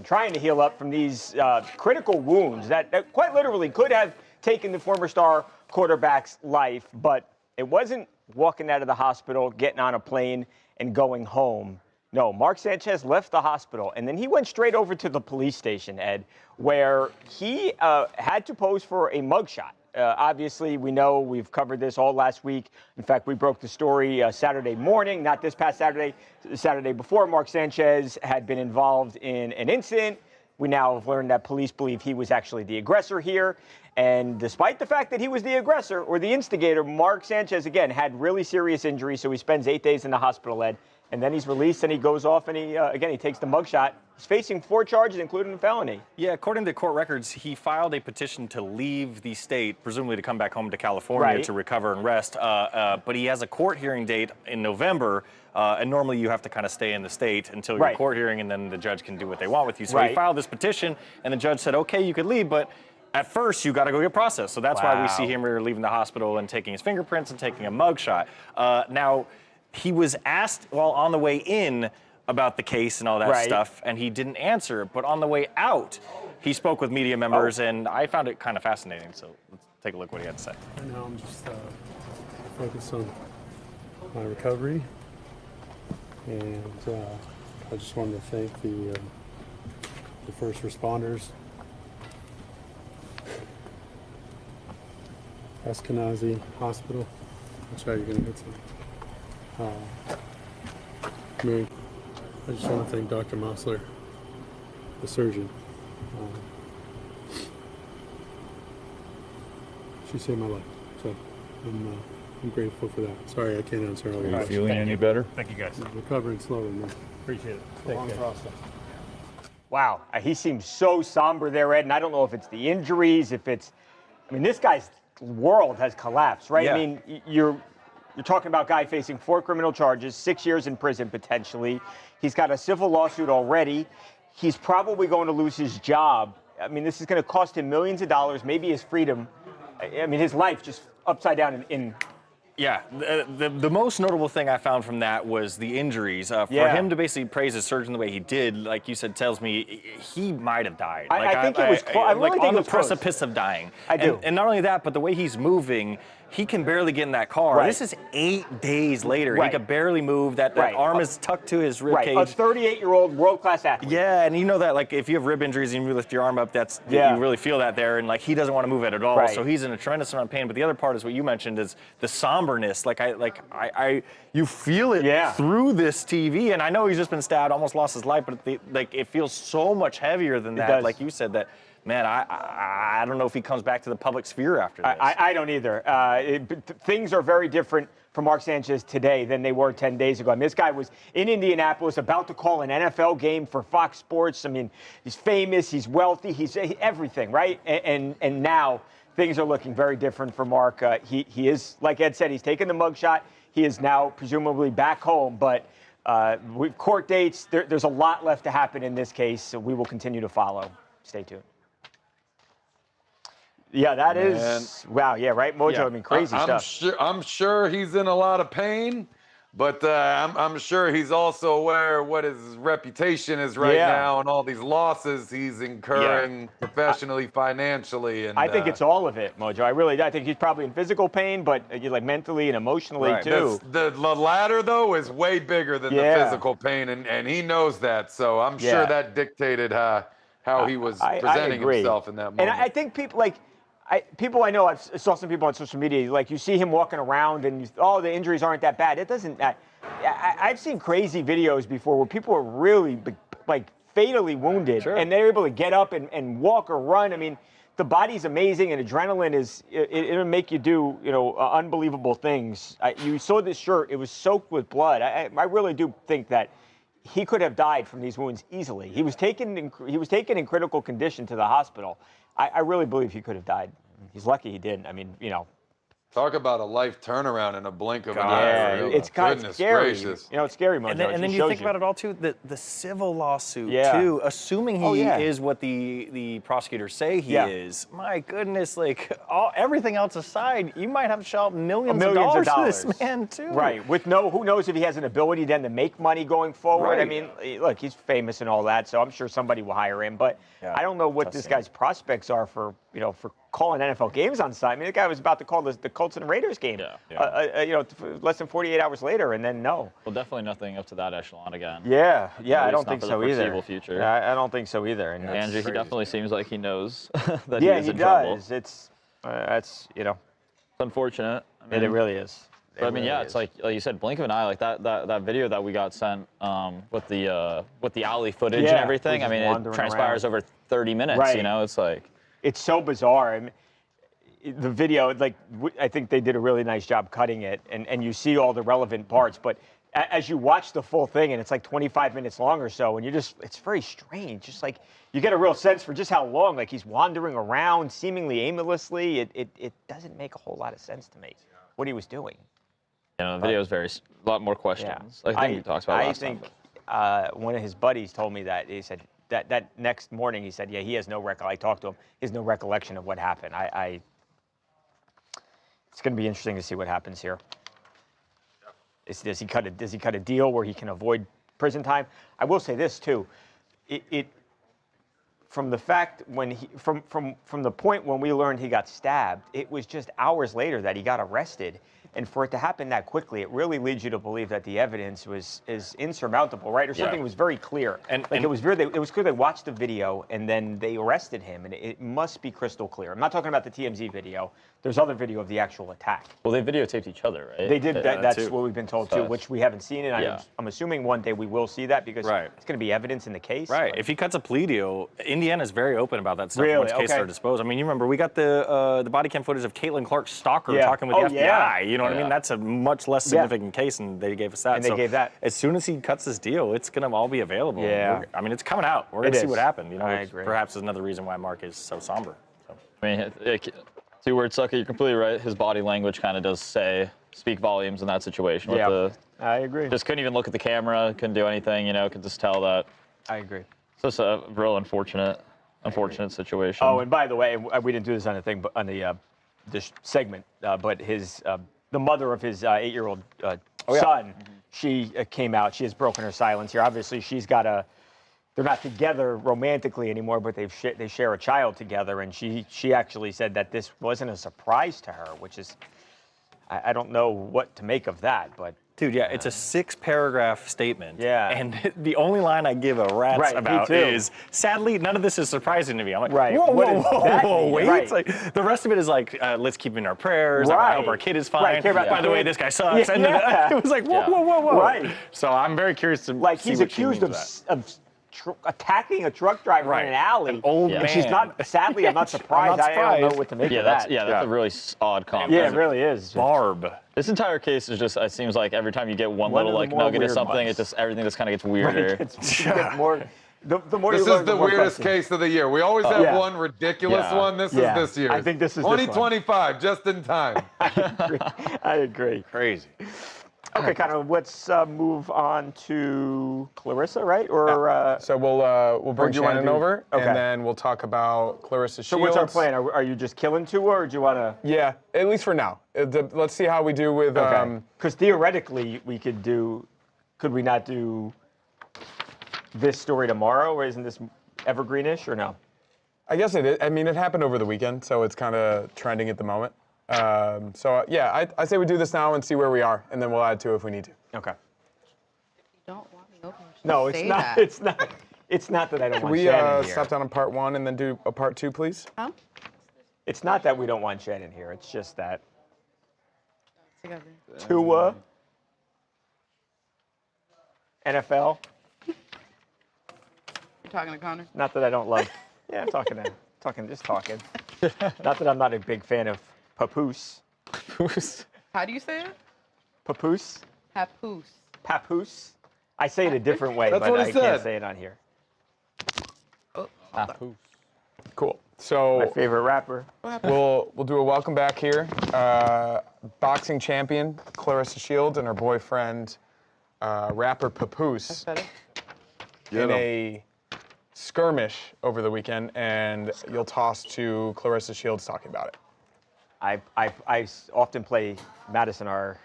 trying to heal up from these critical wounds that quite literally could have taken the former star quarterback's life, but it wasn't walking out of the hospital, getting on a plane, and going home. No, Mark Sanchez left the hospital, and then he went straight over to the police station, Ed, where he had to pose for a mugshot. Obviously, we know we've covered this all last week. In fact, we broke the story Saturday morning, not this past Saturday, the Saturday before. Mark Sanchez had been involved in an incident. We now have learned that police believe he was actually the aggressor here. And despite the fact that he was the aggressor or the instigator, Mark Sanchez, again, had really serious injuries. So he spends 8 days in the hospital, Ed. And then he's released and he goes off and he takes the mugshot. He's facing 4 charges, including a felony.
Yeah, according to court records, he filed a petition to leave the state, presumably to come back home to California to recover and rest. But he has a court hearing date in November. And normally you have to kind of stay in the state until your court hearing, and then the judge can do what they want with you. So he filed this petition, and the judge said, okay, you could leave, but at first you got to go get processed. So that's why we see him leaving the hospital and taking his fingerprints and taking a mugshot. Now, he was asked while on the way in about the case and all that stuff, and he didn't answer. But on the way out, he spoke with media members, and I found it kind of fascinating. So let's take a look what he had to say.
Right now I'm just focused on my recovery, and I just wanted to thank the first responders, Eskenazi Hospital. That's how you're going to hit some. I just want to thank Dr. Mossler, the surgeon. She saved my life, so I'm grateful for that. Sorry, I can't answer all your questions.
Are you feeling any better?
Thank you, guys. I'm recovering slowly, man. Appreciate it. Long process.
Wow, he seems so somber there, Ed, and I don't know if it's the injuries, this guy's world has collapsed, right?
Yeah.
I mean, you're talking about a guy facing 4 criminal charges, 6 years in prison potentially. He's got a civil lawsuit already. He's probably going to lose his job. I mean, this is going to cost him millions of dollars, maybe his freedom. I mean, his life just upside down in
Yeah, the most notable thing I found from that was the injuries. For him to basically praise his surgeon the way he did, like you said, tells me he might have died.
I think it was close. I really think
on
it
the
was close.
precipice of dying.
I do.
And not only that, but the way he's moving, he can barely get in that car.
Right.
This is 8 days later.
Right.
He could barely move. That arm is tucked to his rib cage.
A 38-year-old world-class athlete.
Yeah, and you know that, like, if you have rib injuries and you lift your arm up, you really feel that there, and like he doesn't want to move it at all.
Right.
So he's in a tremendous amount of pain. But the other part is what you mentioned is the somberness. You feel it through this TV, and I know he's just been stabbed, almost lost his life, but it feels so much heavier than that. Like you said, that. Man, I don't know if he comes back to the public sphere after this.
I don't either. Things are very different for Mark Sanchez today than they were 10 days ago. I mean, this guy was in Indianapolis about to call an NFL game for Fox Sports. I mean, he's famous, he's wealthy, he's everything, right? And now things are looking very different for Mark. He is, like Ed said, he's taken the mugshot. He is now presumably back home, but with court dates, there's a lot left to happen in this case, so we will continue to follow. Stay tuned. Yeah, that is wow. Yeah, right, Mojo.
Yeah.
I mean, crazy stuff.
I'm sure he's in a lot of pain, but I'm sure he's also aware of what his reputation is right now and all these losses he's incurring professionally, financially. And
I think it's all of it, Mojo. I think he's probably in physical pain, but like mentally and emotionally too.
The latter though is way bigger than the physical pain, and he knows that. So I'm sure that dictated how he was presenting himself in that moment.
And I think people I know, I saw some people on social media, like you see him walking around and the injuries aren't that bad. It doesn't. I've seen crazy videos before where people are really like fatally wounded and they're able to get up and walk or run. I mean, the body's amazing and adrenaline it'll make you do unbelievable things. You saw this shirt; it was soaked with blood. I really do think that he could have died from these wounds easily. He was taken in critical condition to the hospital. I really believe he could have died. He's lucky he didn't. I mean,
Talk about a life turnaround in a blink of an
eye.
eye.
It's kind of scary.
Gracious.
It's scary, Mojo.
And then you think about it all too, the civil lawsuit too, assuming he is what the prosecutors say he is. My goodness, everything else aside, you might have to shell out millions of dollars to this man too.
Right. With who knows if he has an ability then to make money going forward. Right. I mean, look, he's famous and all that, so I'm sure somebody will hire him. But I don't know what this guy's prospects are for calling NFL games on site. I mean, the guy was about to call the Colts and Raiders game, less than 48 hours later, and then no.
Well, definitely nothing up to that echelon again.
Yeah, I don't think so either.
Future.
I don't think so either. And
Andrew, he definitely seems like he knows that he is in trouble.
Yeah, he does. It's
It's unfortunate.
I mean, it really is.
But I mean, it's like you said, blink of an eye, like that video that we got sent with the alley footage and everything. I mean, it transpires over 30 minutes. Right. It's like.
It's so bizarre. I mean, the video, I think they did a really nice job cutting it, and you see all the relevant parts. But as you watch the full thing, and it's like 25 minutes long or so, and it's very strange. Just like you get a real sense for just how long, like he's wandering around seemingly aimlessly. It doesn't make a whole lot of sense to me what he was doing.
The video is a lot more questions. Yeah. I think we talked about last time.
One of his buddies told me that. He said, that next morning, he said, he has no recollection. I talked to him. He has no recollection of what happened. It's going to be interesting to see what happens here. Does he cut a deal where he can avoid prison time? I will say this too. From the fact from the point when we learned he got stabbed, it was just hours later that he got arrested. And for it to happen that quickly, it really leads you to believe that the evidence is insurmountable, right? Or something was very clear. And it was clear they watched the video and then they arrested him, and it must be crystal clear. I'm not talking about the TMZ video. There's other video of the actual attack.
Well, they videotaped each other, right?
They did. That's what we've been told too, which we haven't seen. And I'm assuming one day we will see that because it's going to be evidence in the case.
Right. If he cuts a plea deal, Indiana's very open about that stuff. Once cases are disposed. I mean, you remember we got the body cam footage of Caitlin Clark's stalker talking with the FBI. Yeah. You know what I mean? That's a much less significant case, and they gave us that.
And they gave that.
As soon as he cuts this deal, it's going to all be available.
Yeah.
I mean, it's coming out. We're going to see what happened.
I agree.
Perhaps is another reason why Mark is so somber. So.
I mean, two words, Sucker. You're completely right. His body language kind of does speak volumes in that situation.
I agree.
Just couldn't even look at the camera. Couldn't do anything. Could just tell that.
I agree.
So it's a real unfortunate situation.
Oh, and by the way, we didn't do this on the thing, but on the this segment, but his the mother of his 8-year-old son, she came out. She has broken her silence here. Obviously, she's got they're not together romantically anymore, but they share a child together. And she actually said that this wasn't a surprise to her, which is, I don't know what to make of that, but.
Dude, yeah, it's a 6-paragraph statement.
Yeah.
And the only line I give a rat's about is, sadly, none of this is surprising to me. I'm like, whoa, wait.
Right.
It's like, the rest of it is like, let's keep in our prayers. I hope our kid is fine. By the way, this guy sucks. And then it was like, whoa.
Right.
So I'm very curious to see
he's
what she
accused
means
of attacking a truck driver in an alley.
An old man.
And she's not, sadly, I'm not surprised. I don't know what to make of that.
That's a really odd comment.
Yeah, it really is.
Barb.
This entire case is just, it seems like every time you get one little nugget of something, everything just kind of gets weirder.
It's more, the more
this
you learn,
is the weirdest case of the year. We always have one ridiculous one. This is this year.
I think this is
2025, just in time.
I agree.
Crazy.
Okay, Connor, let's move on to Clarissa, right? Or
so we'll bring Shannon over,
okay.
and then we'll talk about Clarissa Shields.
So what's our plan? Are you just killing Tua, or do you want to?
Yeah, at least for now. Let's see how we do with.
Because theoretically, could we not do this story tomorrow, or isn't this evergreenish, or no?
I guess it is. I mean, it happened over the weekend, so it's kind of trending at the moment. I say we do this now and see where we are, and then we'll add to if we need to.
Okay.
If you don't want me over,
no, it's not.
That.
It's not. It's not that I don't want
Shannon
here.
Can we stop down on part 1 and then do a part 2, please?
Huh?
It's not that we don't want Shannon here. It's just that
Together.
Tua, NFL.
You're talking to Connor?
Not that I don't love. Yeah, I'm talking. Just talking. Not that I'm not a big fan of Papoose.
Papoose.
How do you say it?
Papoose.
Papoose.
Papoose. I say it a different way,
That's
but
what
I
he
can't
said.
say it on here.
Oh,
Papoose. Cool. So
my favorite rapper.
We'll do a welcome back here. Boxing champion Clarissa Shields and her boyfriend, rapper Papoose, in a skirmish over the weekend, and you'll toss to Clarissa Shields talking about it.
I often play Madison, our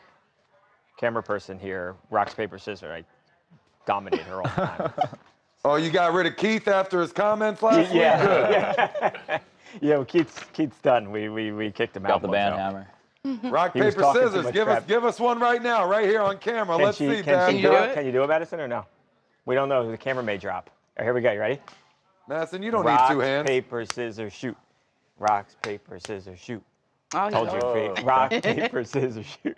camera person here, rocks, paper, scissors. I dominate her all the time.
Oh, you got rid of Keith after his comments last week?
Good. Yeah, well, Keith's done. We kicked him out.
Got the band hammer.
Rock, paper, scissors. Give us one right now, right here on camera. Let's see, Dad.
Can you do it, Madison, or no? We don't know. The camera may drop. All right, here we go. You ready?
Madison, you don't need 2 hands.
Rock, paper, scissors, shoot. Rocks, paper, scissors, shoot.
Oh,
Told you. Rock, paper, scissors, shoot.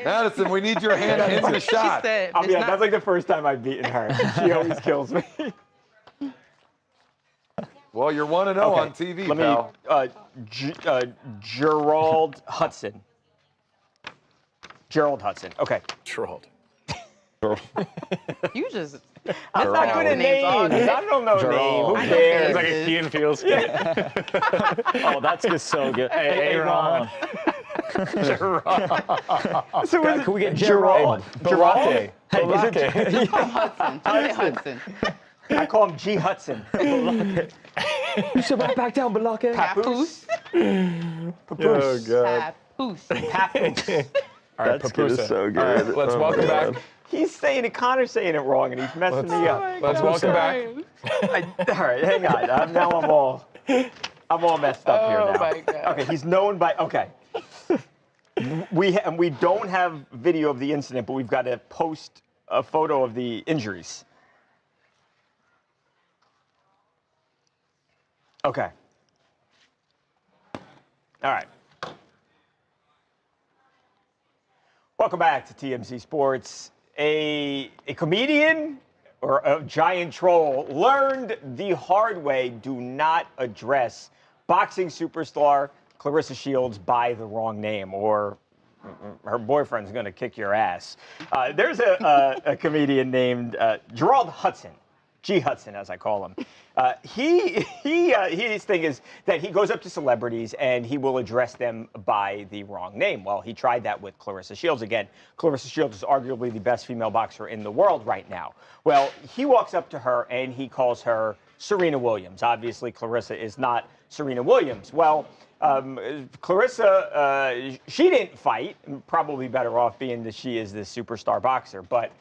Madison, we need your hand in the shot.
That's like the first time I've beaten her. She always kills me.
Well, you're 1-0 on TV, pal.
Gerald Hudson. Gerald Hudson. Okay.
Gerald.
You just.
I'm not good at names. I don't know name. Who cares?
It's like a Key and Peele skit.
Oh, that's just so good. Hey, Ron.
So
can we get Gerald?
Balake.
Just call him Hudson. Just say Hudson.
I call him G. Hudson.
You should back down, Balake.
Papoose.
Papoose.
Oh, God.
Papoose.
Papoose.
All right, Papoose.
so good.
All right, let's welcome back.
He's saying it, Connor's saying it wrong, and he's messing me up.
Let's welcome back.
All right, hang on. Now I'm all messed up here now.
Oh, my God.
Okay, he's known by. Okay. We don't have video of the incident, but we've got to post a photo of the injuries. Okay. All right. Welcome back to TMZ Sports. A comedian or a giant troll learned the hard way: do not address boxing superstar Clarissa Shields by the wrong name, or her boyfriend's going to kick your ass. There's a comedian named Gerald Hudson, G. Hudson, as I call him. His thing is that he goes up to celebrities and he will address them by the wrong name. Well, he tried that with Clarissa Shields. Again, Clarissa Shields is arguably the best female boxer in the world right now. Well, he walks up to her and he calls her Serena Williams. Obviously, Clarissa is not Serena Williams. Well, Clarissa, she didn't fight. Probably better off being that she is this superstar boxer. But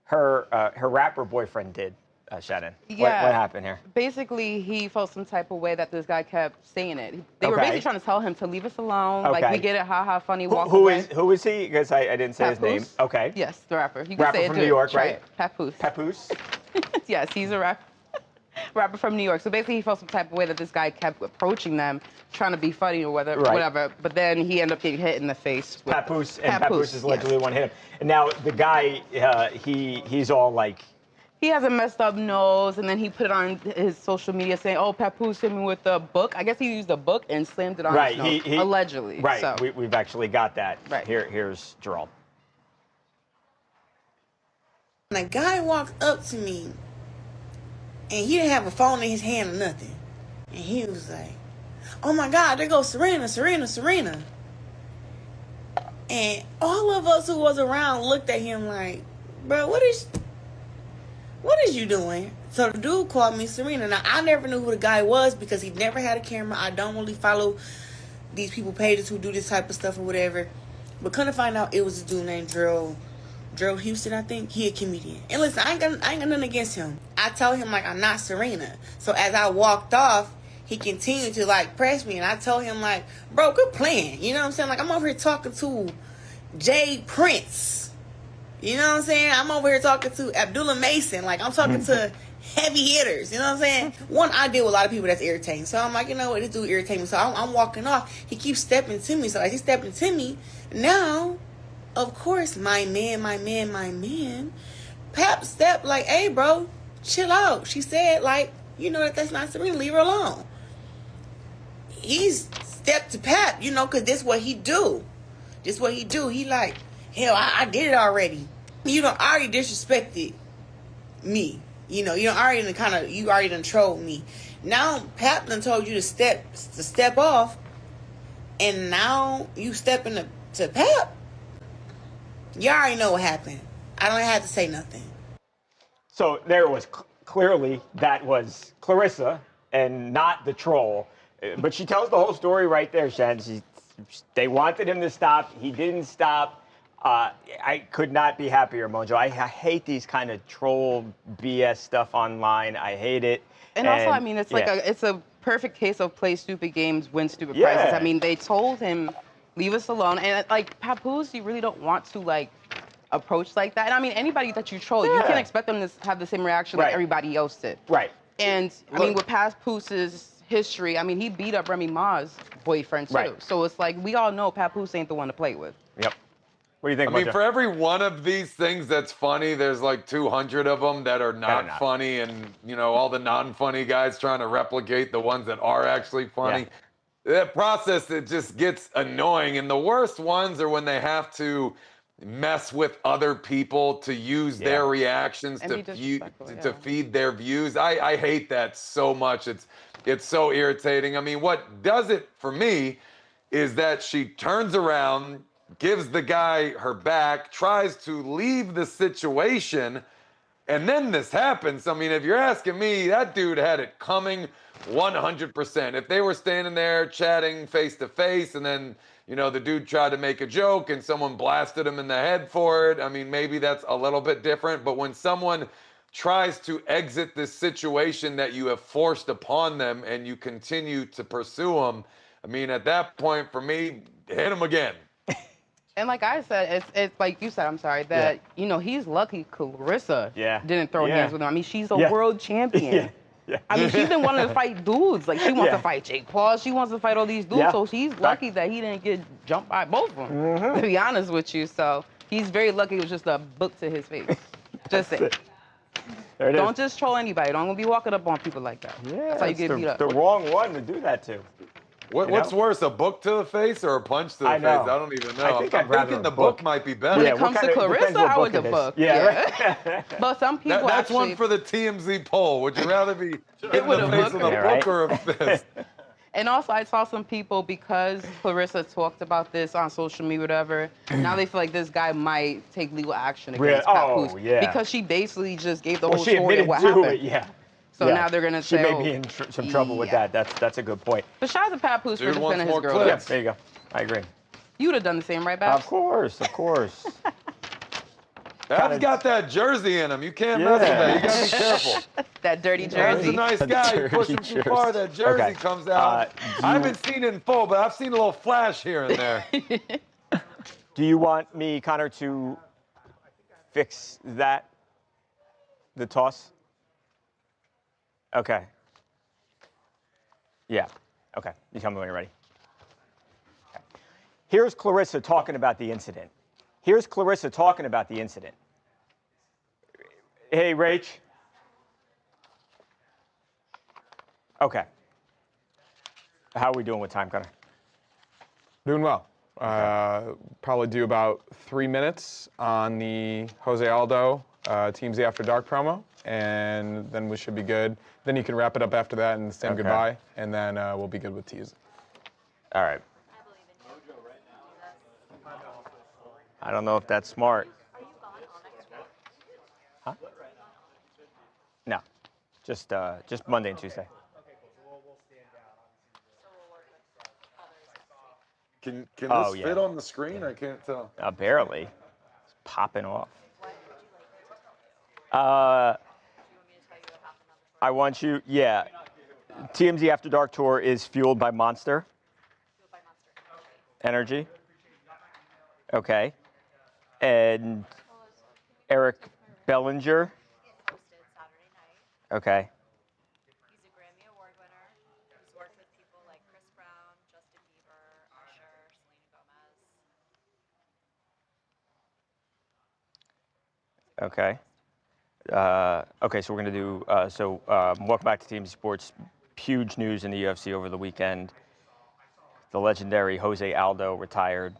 her rapper boyfriend did. Shannon,
yeah.
What happened here?
Basically, he felt some type of way that this guy kept saying it. They were basically trying to tell him to leave us alone. Like, we get it, ha, funny, walk away.
Who is he? Because I didn't say his name. Okay.
Yes, the rapper. You can
rapper
say it
from New York, right?
Papoose.
Papoose?
Yes, he's a rapper from New York. So basically, he felt some type of way that this guy kept approaching them, trying to be funny or whatever. But then he ended up getting hit in the face.
Papoose, and Papoose is allegedly the one hit him. And now the guy, he's all like,
he has a messed up nose, and then he put it on his social media saying, "Oh, Papoose hit me with a book." I guess he used a book and slammed it on his nose, allegedly.
Right.
So.
We've actually got that.
Right.
Here's Gerald.
When a guy walked up to me, and he didn't have a phone in his hand or nothing, and he was like, "Oh my God, there goes Serena, Serena, Serena." And all of us who was around looked at him like, "Bro, what is you doing?" So the dude called me Serena. Now, I never knew who the guy was because he never had a camera. I don't really follow these people pages who do this type of stuff or whatever. But couldn't find out it was a dude named Drill Houston, I think. He a comedian. And listen, I ain't got nothing against him. I told him, like, I'm not Serena. So as I walked off, he continued to, like, press me. And I told him, like, bro, good plan. You know what I'm saying? Like, I'm over here talking to Jay Prince. You know what I'm saying? I'm over here talking to Abdullah Mason. Like, I'm talking to heavy hitters. You know what I'm saying? One, I deal with a lot of people that's irritating. So I'm like, you know what? This dude irritating me. So I'm walking off. He keeps stepping to me. So as he's stepping to me, now, of course, my man, Pap stepped like, "Hey, bro, chill out." She said, like, you know that's not Serena. Leave her alone. He's stepped to Pap, you know, because this what he do. This what he do. He like, hell, I did it already. You done already disrespected me. You know, you already done trolled me. Now Pap done told you to step off, and now you stepping to Pap. You already know what happened. I don't have to say nothing.
So there was clearly that was Clarissa and not the troll. But she tells the whole story right there, Shannon. They wanted him to stop. He didn't stop. I could not be happier, Mojo. I hate these kind of troll BS stuff online. I hate it.
And also, I mean, it's like it's a perfect case of play stupid games, win stupid prizes. I mean, they told him, leave us alone. And like Papoose, you really don't want to like approach like that. And I mean, anybody that you troll, you can't expect them to have the same reaction like everybody else did.
Right.
And I mean, with Papooses history, I mean, he beat up Remy Ma's boyfriend too. Right. So it's like we all know Papoose ain't the one to play with.
Yep. What do you think?
I mean, for every one of these things that's funny, there's like 200 of them that are not funny, and you know, all the non-funny guys trying to replicate the ones that are actually funny. That process, it just gets annoying, and the worst ones are when they have to mess with other people to use their reactions to feed their views. I hate that so much. It's so irritating. I mean, what does it for me is that she turns around, gives the guy her back, tries to leave the situation, and then this happens. I mean, if you're asking me, that dude had it coming 100%. If they were standing there chatting face to face, and then, you know, the dude tried to make a joke and someone blasted him in the head for it, I mean, maybe that's a little bit different. But when someone tries to exit this situation that you have forced upon them and you continue to pursue them, I mean, at that point, for me, hit him again.
And like I said, it's like you said, I'm sorry, that, you know, he's lucky Clarissa didn't throw hands with him. I mean, she's a world champion. I mean, she's been wanting to fight dudes. Like, she wants to fight Jake Paul. She wants to fight all these dudes. So she's lucky that he didn't get jumped by both of them, to be honest with you. So he's very lucky it was just a book to his face. Just say. Don't just troll anybody. Don't be walking up on people like that. That's how you get beat up.
The wrong one to do that to.
What's worse, a book to the face or a punch to the face? I don't even know. I'm thinking the book might be better.
When it comes to Clarissa, I would the book. But some people
that's one for the TMZ poll. Would you rather be hit in the face with a book or a fist?
And also, I saw some people, because Clarissa talked about this on social media, whatever, now they feel like this guy might take legal action against Papoose. Because she basically just gave the whole story of what happened. So now they're going to say,
she may be in some trouble with that. That's a good point.
But shout out to Papoose for defending his girl.
Yeah, there you go. I agree.
You would have done the same, right, Babs?
Of course.
Babs got that jersey in him. You can't mess with that. You got to be careful.
That dirty jersey.
Babs a nice guy. You push him too far, that jersey comes out. I haven't seen it in full, but I've seen a little flash here and there.
Do you want me, Connor, to fix that? The toss? Okay. Yeah. Okay. You tell me when you're ready. Okay. Here's Clarissa talking about the incident. Hey, Rach. Okay. How are we doing with time, Connor?
Doing well. Probably do about 3 minutes on the Jose Aldo TMZ After Dark promo, and then we should be good. Then you can wrap it up after that and say goodbye, and then we'll be good with teas.
All right. I don't know if that's smart. Huh? No, just Monday and Tuesday.
Can this fit on the screen? I can't tell.
Barely. It's popping off. I want you, TMZ After Dark Tour is fueled by Monster Energy. Okay. And Eric Bellinger. Okay.
He's a Grammy Award winner. He's worked with people like Chris Brown, Justin Bieber, Usher, Selena
Gomez. Okay. Okay, so we're going to do, welcome back to TMZ Sports. Huge news in the UFC over the weekend. The legendary Jose Aldo retired.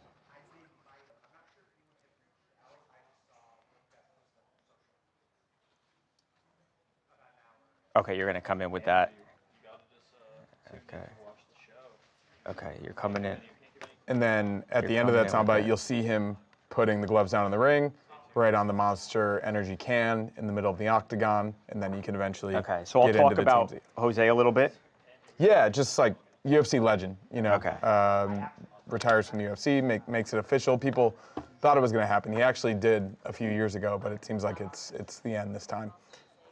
Okay, you're going to come in with that. Okay, you're coming in.
And then at the end of that soundbite, you'll see him putting the gloves down in the ring, right on the Monster Energy can in the middle of the octagon, and then you can eventually
Okay, so I'll talk about Jose a little bit.
Yeah, just like UFC legend,
Okay.
Retires from the UFC, makes it official. People thought it was going to happen. He actually did a few years ago, but it seems like it's the end this time.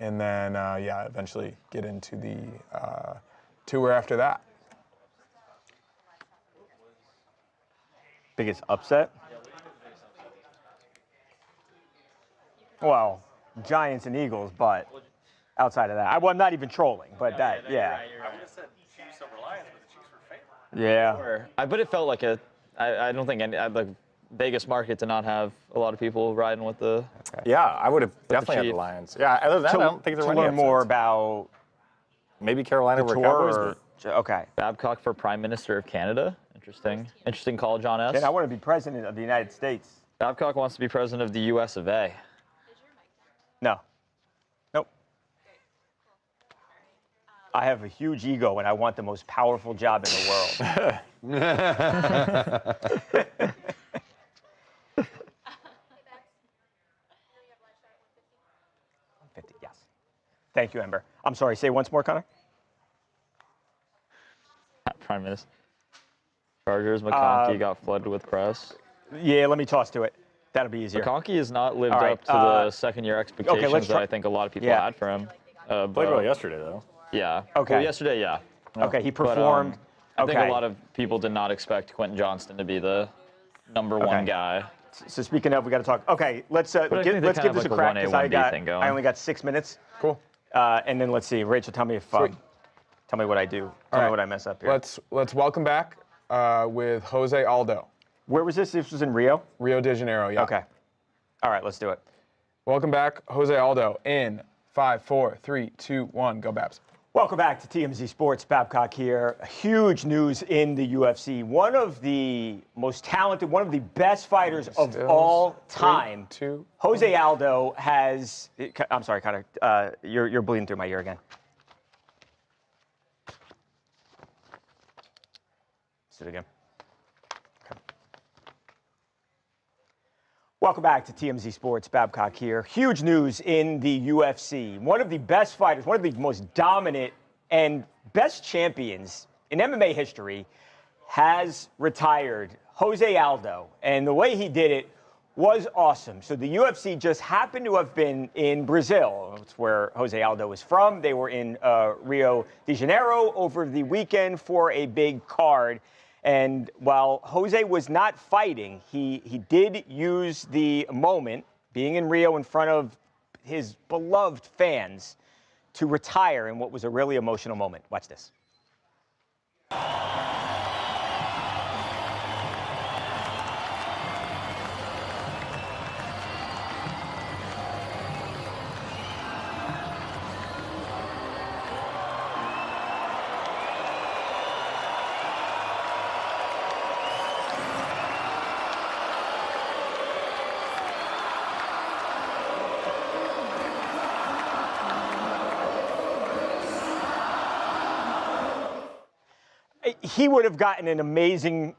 And then, eventually get into the tour after that.
Biggest upset? Well, Giants and Eagles, but outside of that, I'm not even trolling, but that, yeah.
I would have said Chiefs over Lions, but the Chiefs were favored.
Yeah.
But it felt like I don't think the Vegas market did not have a lot of people riding with the.
Yeah, I would have definitely had the Lions. Yeah, other than that, I don't think there were any
learn more about
maybe Carolina
the
over
tour.
Cowboys.
Okay.
Babcock for Prime Minister of Canada. Interesting call, John S.
And I want to be president of the United States.
Babcock wants to be president of the U.S. of A.
No. Nope. I have a huge ego, and I want the most powerful job in the world. 50, yes. Thank you, Ember. I'm sorry, say once more, Connor.
Prime Minister. Chargers, McConkey got flooded with press.
Yeah, let me toss to it. That'll be easier.
McConkey has not lived up to the second-year expectations that I think a lot of people had for him.
Played well yesterday, though.
Yeah.
Okay.
Well, yesterday, yeah.
Okay, he performed.
I think a lot of people did not expect Quentin Johnston to be the number one guy.
So speaking of, we got to talk. Okay, let's give this a crack because I only got 6 minutes.
Cool.
And then let's see. Rachel, tell me tell me what I do. Tell me what I mess up here.
Let's welcome back with Jose Aldo.
Where was this? This was in Rio?
Rio de Janeiro, yeah.
Okay. All right, let's do it.
Welcome back, Jose Aldo, in 5, 4, 3, 2, 1. Go, Babs.
Welcome back to TMZ Sports. Babcock here. Huge news in the UFC. One of the most talented, one of the best fighters of all time.
3, 2,
Jose Aldo has. I'm sorry, Connor. You're bleeding through my ear again. Let's do it again. Okay. Welcome back to TMZ Sports. Babcock here. Huge news in the UFC. One of the best fighters, one of the most dominant and best champions in MMA history has retired, Jose Aldo. And the way he did it was awesome. So the UFC just happened to have been in Brazil. That's where Jose Aldo is from. They were in Rio de Janeiro over the weekend for a big card. And while Jose was not fighting, he did use the moment, being in Rio in front of his beloved fans, to retire in what was a really emotional moment. Watch this. He would have gotten an amazing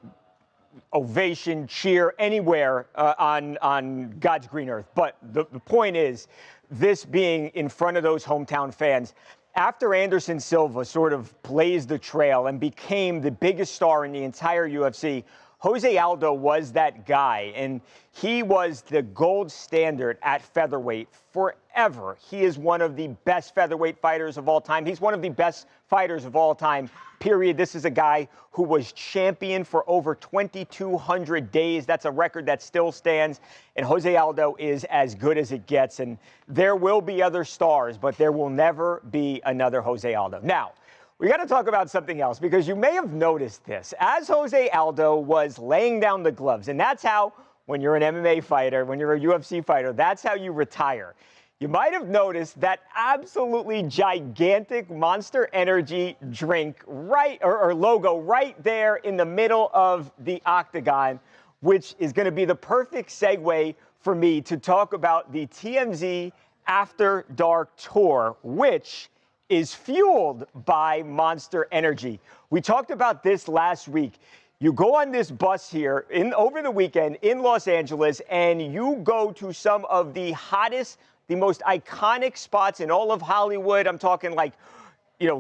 ovation, cheer anywhere on God's green earth. But the point is, this being in front of those hometown fans, after Anderson Silva sort of blazed the trail and became the biggest star in the entire UFC, Jose Aldo was that guy, and he was the gold standard at featherweight forever. He is one of the best featherweight fighters of all time. He's one of the best fighters of all time, period. This is a guy who was champion for over 2,200 days. That's a record that still stands, and Jose Aldo is as good as it gets. And there will be other stars, but there will never be another Jose Aldo. Now, we got to talk about something else, because you may have noticed this. As Jose Aldo was laying down the gloves, and that's how, when you're an MMA fighter, when you're a UFC fighter, that's how you retire. You might have noticed that absolutely gigantic Monster Energy drink or logo right there in the middle of the octagon, which is going to be the perfect segue for me to talk about the TMZ After Dark Tour, which is fueled by Monster Energy. We talked about this last week. You go on this bus here over the weekend in Los Angeles, and you go to some of the hottest, the most iconic spots in all of Hollywood. I'm talking like,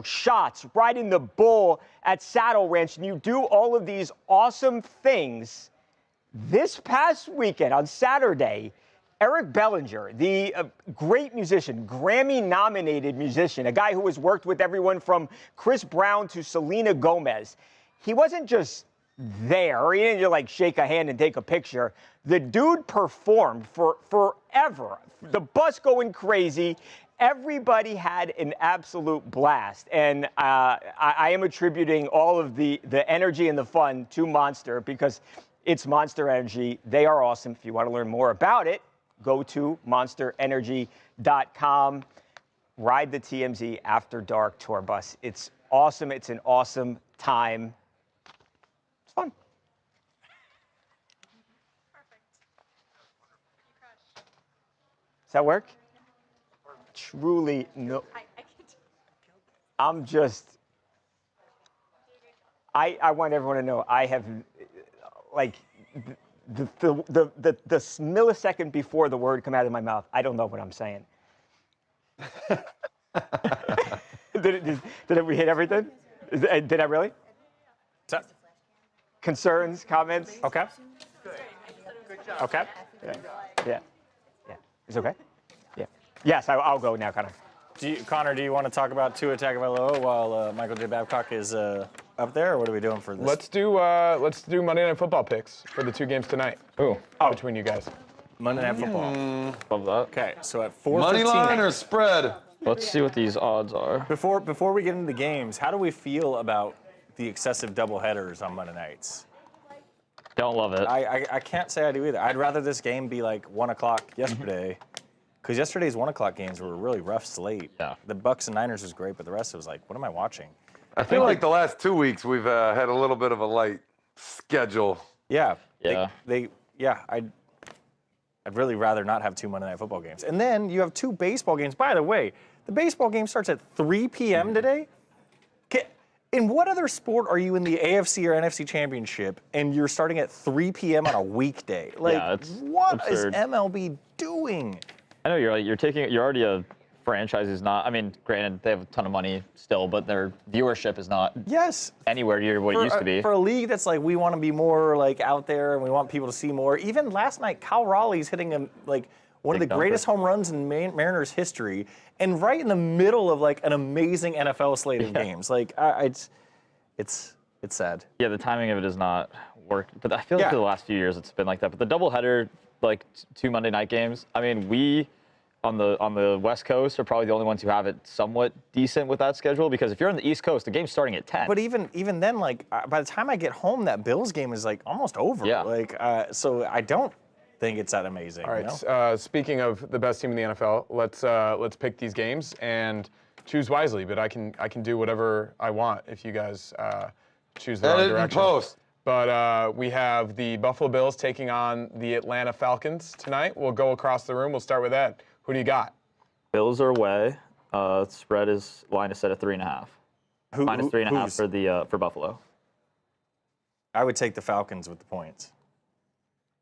shots, riding the bull at Saddle Ranch, and you do all of these awesome things. This past weekend, on Saturday, Eric Bellinger, the great musician, Grammy-nominated musician, a guy who has worked with everyone from Chris Brown to Selena Gomez, he wasn't just there. He didn't just like shake a hand and take a picture. The dude performed for forever. The bus going crazy. Everybody had an absolute blast. And I am attributing all of the energy and the fun to Monster, because it's Monster Energy. They are awesome. If you want to learn more about it, go to monsterenergy.com. Ride the TMZ After Dark Tour bus. It's awesome. It's an awesome time. It's fun.
Perfect.
Does that work? Truly, no. I'm just, I want everyone to know I have, like, the millisecond before the word come out of my mouth, I don't know what I'm saying. Did we hit everything? Did I really? Concerns, comments?
Okay. Okay.
Yeah. It's okay? Yeah. Yes, I'll go now, Connor.
Connor, do you want to talk about Tua Tagovailoa while Michael J. Babcock is up there, or what are we doing for this?
Let's do Monday Night Football picks for the two games tonight. Between you guys.
Monday Night Football.
Love that.
Okay, so at 4:15.
Money line or spread?
Let's see what these odds are.
Before we get into the games, how do we feel about the excessive doubleheaders on Monday nights?
Don't love it.
I can't say I do either. I'd rather this game be like 1 o'clock yesterday, because yesterday's 1 o'clock games were a really rough slate.
Yeah.
The Bucks and Niners was great, but the rest was like, what am I watching?
I feel like the last 2 weeks we've had a little bit of a light schedule.
Yeah.
Yeah.
I'd really rather not have 2 Monday Night Football games. And then you have 2 baseball games. By the way, the baseball game starts at 3 p.m. today. In what other sport are you in the AFC or NFC Championship and you're starting at 3 p.m. on a weekday? Like,
Yeah, it's
what
absurd.
is MLB doing?
I know you're already a franchise who's not. I mean, granted they have a ton of money still, but their viewership is not. Anywhere near what it used to be.
For a league that's like we want to be more like out there and we want people to see more. Even last night, Kyle Raleigh's hitting one of the greatest home runs in Mariners history, and right in the middle of like an amazing NFL slate of games. Like it's sad.
Yeah, the timing of it has not worked. But I feel like for the last few years it's been like that. But the doubleheader, like 2 Monday night games. I mean, we on the West Coast are probably the only ones who have it somewhat decent with that schedule. Because if you're on the East Coast, the game's starting at 10.
But even then, like by the time I get home, that Bills game is like almost over.
Yeah.
Like so I don't think it's that amazing.
All right. Speaking of the best team in the NFL, let's pick these games and choose wisely. But I can do whatever I want if you guys choose the wrong direction.
Post.
But we have the Buffalo Bills taking on the Atlanta Falcons tonight. We'll go across the room. We'll start with Ed. Who do you got?
Bills are away. Spread is line is set at 3.5. Minus 3.5 for Buffalo.
I would take the Falcons with the points.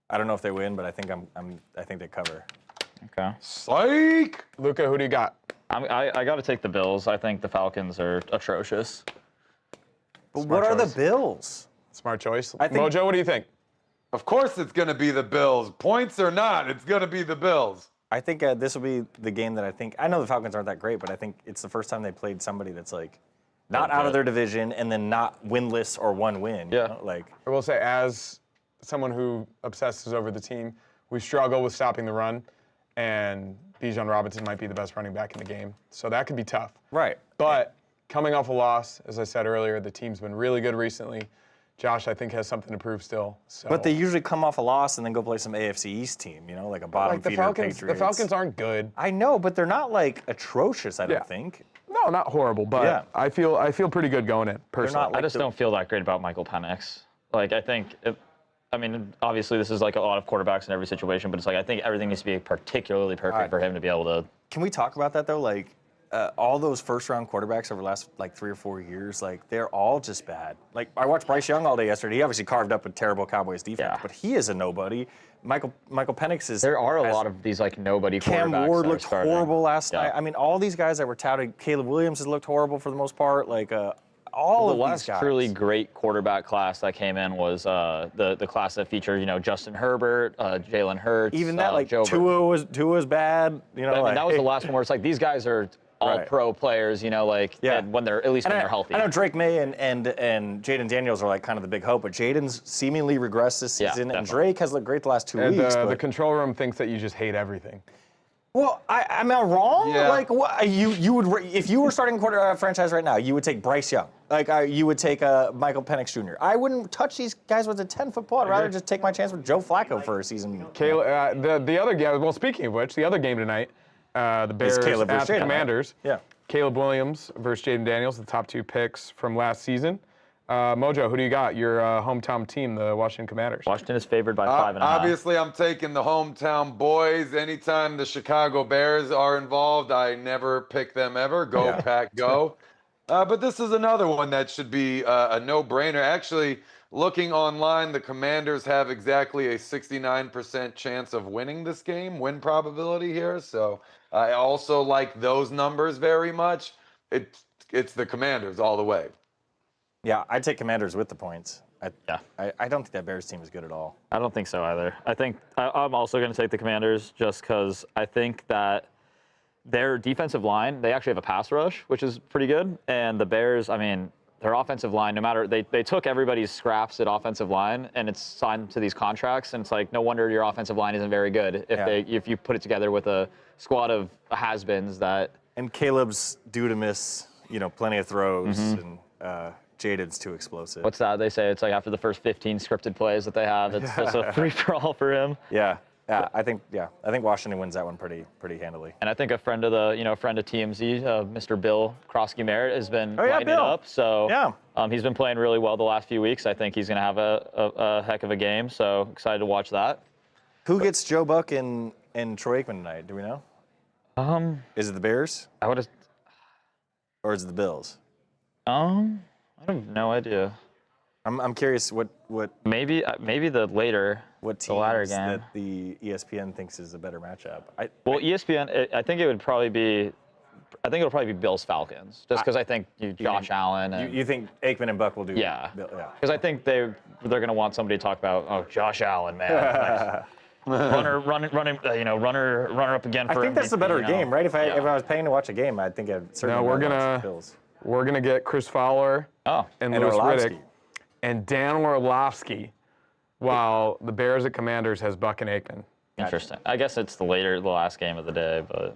I don't know if they win, but I think they cover.
Okay.
Psych!
Luca, who do you got?
I got to take the Bills. I think the Falcons are atrocious.
But what are the Bills?
Smart choice. Mojo, what do you think?
Of course it's going to be the Bills. Points or not, it's going to be the Bills.
I think this will be the game that I know the Falcons aren't that great, but I think it's the first time they played somebody that's like not out of their division and then not winless or one win.
Yeah.
You know? Like
I will say, as someone who obsesses over the team, we struggle with stopping the run, and Bijan Robinson might be the best running back in the game. So that could be tough.
Right.
But coming off a loss, as I said earlier, the team's been really good recently. Josh, I think, has something to prove still. So.
But they usually come off a loss and then go play some AFC East team, you know, like a bottom feeder Patriots.
The Falcons aren't good.
I know, but they're not like atrocious, I don't think.
No, not horrible, but I feel pretty good going in, personally.
I just don't feel that great about Michael Penix. Like, I think, obviously this is like a lot of quarterbacks in every situation, but it's like I think everything needs to be particularly perfect for him to be able to.
Can we talk about that, though? Like, all those first-round quarterbacks over the last, like, 3 or 4 years, like, they're all just bad. Like, I watched Bryce Young all day yesterday. He obviously carved up a terrible Cowboys defense, but he is a nobody. Michael Penix is...
There are a lot of these, like, nobody quarterbacks.
Cam Ward looked horrible last night. I mean, all these guys that were touted, Caleb Williams has looked horrible for the most part. Like, all of these guys.
The last truly great quarterback class that came in was the class that featured, Justin Herbert, Jalen Hurts.
Even that, like, Tua was bad. You know,
that was the last one where it's like these guys are all-pro players, when they're when they're healthy.
I know Drake May and Jaden Daniels are like kind of the big hope, but Jaden's seemingly regressed this season, and Drake has looked great the last 2 weeks.
The control room thinks that you just hate everything.
Well, am I wrong?
Yeah.
Like, what, you would, if you were starting a franchise right now, you would take Bryce Young. Like, you would take Michael Penix Jr. I wouldn't touch these guys with a 10-foot pole. I'd rather just take my chance with Joe Flacco for a season.
The other game, well, speaking of which, the other game tonight, the Bears at the Commanders.
Yeah.
Caleb Williams versus Jaden Daniels, the top 2 picks from last season. Mojo, who do you got? Your hometown team, the Washington Commanders.
Washington is favored by 5.5.
Obviously, I'm taking the hometown boys. Anytime the Chicago Bears are involved, I never pick them ever. Go, Pack, go. But this is another one that should be a no-brainer. Actually, looking online, the Commanders have exactly a 69% chance of winning this game, win probability here. So I also like those numbers very much. It's the Commanders all the way.
Yeah, I'd take Commanders with the points. I don't think that Bears team is good at all.
I don't think so either. I think I'm also going to take the Commanders just because I think that their defensive line, they actually have a pass rush, which is pretty good. And the Bears, their offensive line, no matter, they took everybody's scraps at offensive line and it's signed to these contracts. And it's like, no wonder your offensive line isn't very good if you put it together with a squad of has-beens that.
And Caleb's due to miss, plenty of throws and Jaden's too explosive.
What's that? They say it's like after the first 15 scripted plays that they have, it's just a free-for-all for him.
Yeah. I think Washington wins that one pretty handily.
And I think a friend of TMZ, Mr. Bill Krosky-Merritt, has been lighting it up. So he's been playing really well the last few weeks. I think he's going to have a heck of a game. So excited to watch that.
Who gets Joe Buck and Troy Aikman tonight? Do we know?
Is
it the Bears?
Or is it the
Bills?
I I have no idea.
I'm curious what
maybe the later
what
the latter
teams
game
that the ESPN thinks is a better matchup.
ESPN. I think it'll probably be Bills Falcons, just because I think Josh Allen. And,
you think Aikman and Buck will do?
Yeah. Because I think they're going to want somebody to talk about. Josh Allen, man. runner up again.
I think that's the better
MVP,
game, right? If I was paying to watch a game, I think I'd certainly watch the Bills.
We're gonna get Chris Fowler and Louis Riddick and Dan Orlovsky, while the Bears at Commanders has Buck and Aikman.
Interesting. I guess it's the last game of the day, but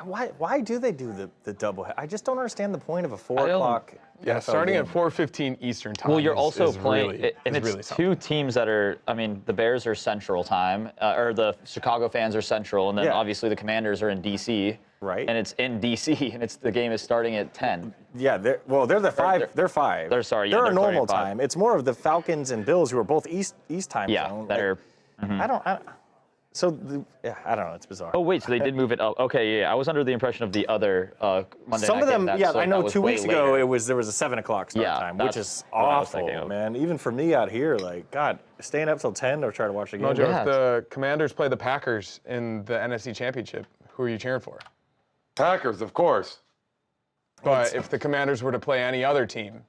why do they do the double? I just don't understand the point of a 4 o'clock.
Yeah, starting at 4:15 Eastern time.
Well, you're also playing,
really,
and it's
really
two teams that are. I mean, the Bears are Central Time, or the Chicago fans are Central, and then obviously the Commanders are in DC.
Right.
And it's in DC, and the game is starting at 10.
Yeah, they're the 5. They're 5.
They're
a normal time. It's more of the Falcons and Bills who are both East time zone.
Yeah, that are.
I don't know. It's bizarre.
Oh wait, so they did move it up. Okay, yeah, I was under the impression of the other Monday
Some
night
of them,
game
I know 2 weeks ago
later.
there was a 7 o'clock start time, which is
what I was
awful,
thinking of.
man. Even for me out here, God, staying up till 10 to try to watch a game.
Mojo, if the Commanders play the Packers in the NFC Championship, who are you cheering for?
Packers, of course.
But if the Commanders were to play any other team,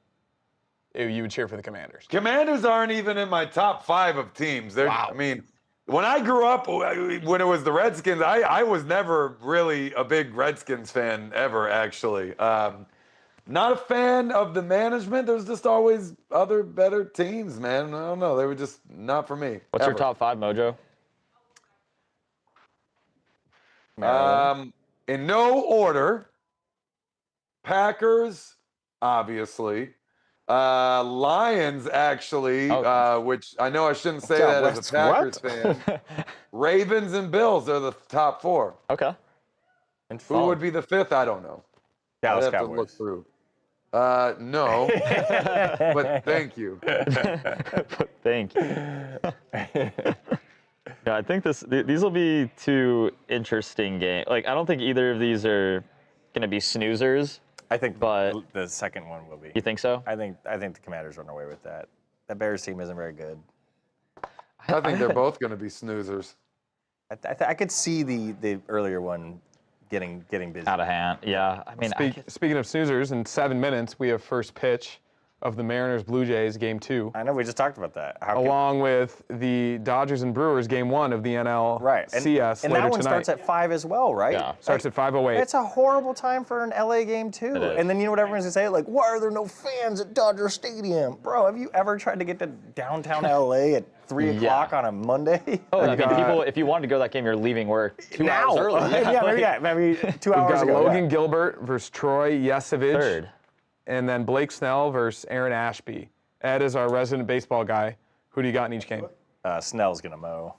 you would cheer for the Commanders.
Commanders aren't even in my top 5 of teams.
Wow.
I mean, when I grew up, when it was the Redskins, I was never really a big Redskins fan ever, actually. Not a fan of the management. There's just always other better teams, man. I don't know. They were just not for me.
What's your top 5, Mojo?
In no order, Packers, obviously. Lions, actually, which I know I shouldn't say that as a Packers fan. Ravens and Bills are the top 4.
Okay.
And
who would be the 5th? I don't know.
Dallas
I'd have
Cowboys.
to look through. No, but thank you.
Thank you. Yeah, I think these will be 2 interesting games. I don't think either of these are going to be snoozers.
I think
but
the second one will be.
You think so?
I think the Commanders run away with that. That Bears team isn't very good.
I think they're both going to be snoozers.
I could see the earlier one getting busy.
Out of hand. Yeah. I mean,
speaking of snoozers, in 7 minutes we have first pitch of the Mariners Blue Jays Game 2.
I know we just talked about that.
Along with the Dodgers and Brewers Game 1 of the NL CS
and
later
that one
tonight.
starts at 5 as well, right?
Yeah, starts at 5:08.
It's a horrible time for an LA game too. And then you know what everyone's gonna say? Why are there no fans at Dodger Stadium? Bro, have you ever tried to get to downtown LA at 3 o'clock on a Monday?
Oh, I mean, people, if you wanted to go to that game, you're leaving work 2 hours early.
maybe 2 hours
We've got
ago.
Logan Gilbert versus Troy Yesevich.
Third.
And then Blake Snell versus Aaron Ashby. Ed is our resident baseball guy. Who do you got in each game?
Snell's going to mow.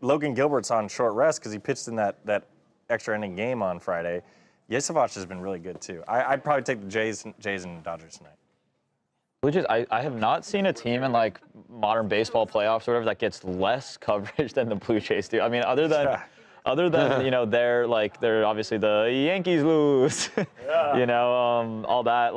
Logan Gilbert's on short rest because he pitched in that extra inning game on Friday. Yesevich has been really good, too. I'd probably take the Jays and Dodgers tonight.
Blue Jays, I have not seen a team in modern baseball playoffs or whatever that gets less coverage than the Blue Jays do. I mean, other than they're obviously the Yankees lose, all that.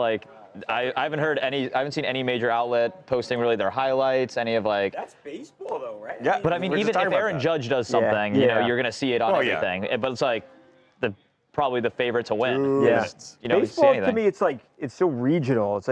I haven't seen any major outlet posting really their highlights, any of
That's baseball though, right?
Yeah.
But I mean, even if Aaron Judge does something, you're gonna see it on everything.
Yeah.
But it's probably the favorite to win.
Yeah.
You see
Baseball
anything.
to me, it's so regional. It's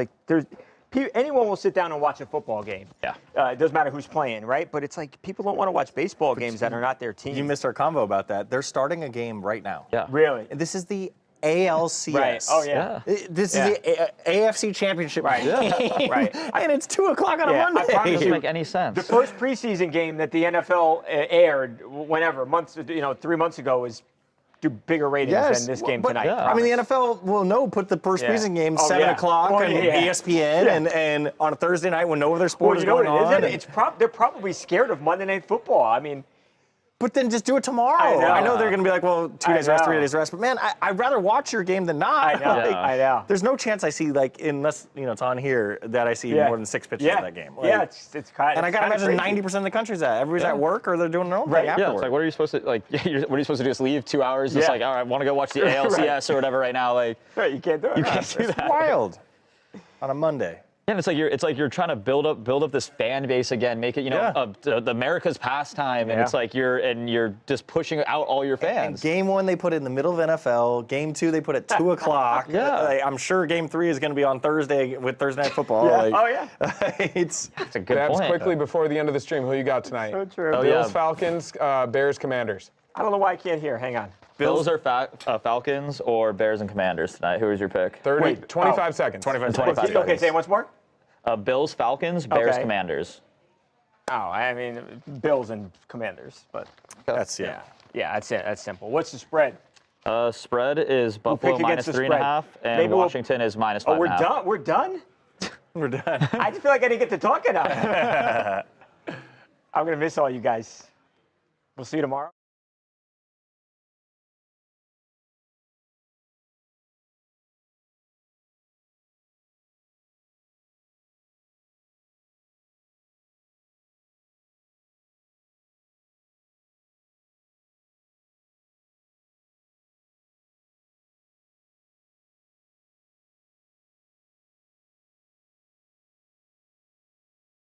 anyone will sit down and watch a football game.
Yeah.
It doesn't matter who's playing, right? But it's people don't want to watch baseball games that are not their team.
You missed our convo about that. They're starting a game right now.
Yeah.
Really?
This is the ALCS.
Right. Oh, yeah.
This is the AFC Championship.
Right.
Game.
Right.
And it's 2 o'clock on a Monday.
It doesn't make any sense.
The first preseason game that the NFL aired, 3 months ago, was do bigger ratings than this game tonight.
Yeah. I mean, the NFL will put the first preseason game 7 o'clock on ESPN and on a Thursday night when no other sport is going on.
They're probably scared of Monday Night Football. I mean,
But then just do it tomorrow. I know they're going to be like, well, 2 days rest, 3 days rest. But man, I'd rather watch your game than not.
I know. I know.
There's no chance I see, like, unless it's on here, that I see more than 6 pitches of that game.
Like, it's kind of.
And I got to imagine 90% of the country's everybody's at work or they're doing their own thing afterwards.
Yeah, it's like, what are you supposed to what are you supposed to do? Just leave 2 hours? Just like, all right, I want to go watch the ALCS or whatever right now. Like,
you can't do it.
You can't do that.
It's wild on a Monday.
Yeah, it's like you're trying to build up this fan base again, make it the America's pastime, and it's like you're just pushing out all your fans.
And game 1 they put it in the middle of NFL. Game 2 they put it 2 o'clock. I'm sure game 3 is going to be on Thursday with Thursday Night Football.
It's a good
Babs,
point.
quickly before the end of the stream, who you got tonight?
So true.
Bills, Falcons, Bears, Commanders.
I don't know why I can't hear. Hang on.
Bills or Falcons or Bears and Commanders tonight? Who is your pick?
25 seconds.
25 seconds.
Okay, say it once more.
Bills, Falcons, Bears, Commanders.
Oh, I mean, Bills and Commanders, but
that's
yeah, that's it. That's simple. What's the spread?
Spread is Buffalo -3.5, and
Maybe
Washington is -5.5.
Oh, we're done. We're done.
We're done.
I just feel like I didn't get to talk enough. I'm gonna miss all you guys. We'll see you tomorrow.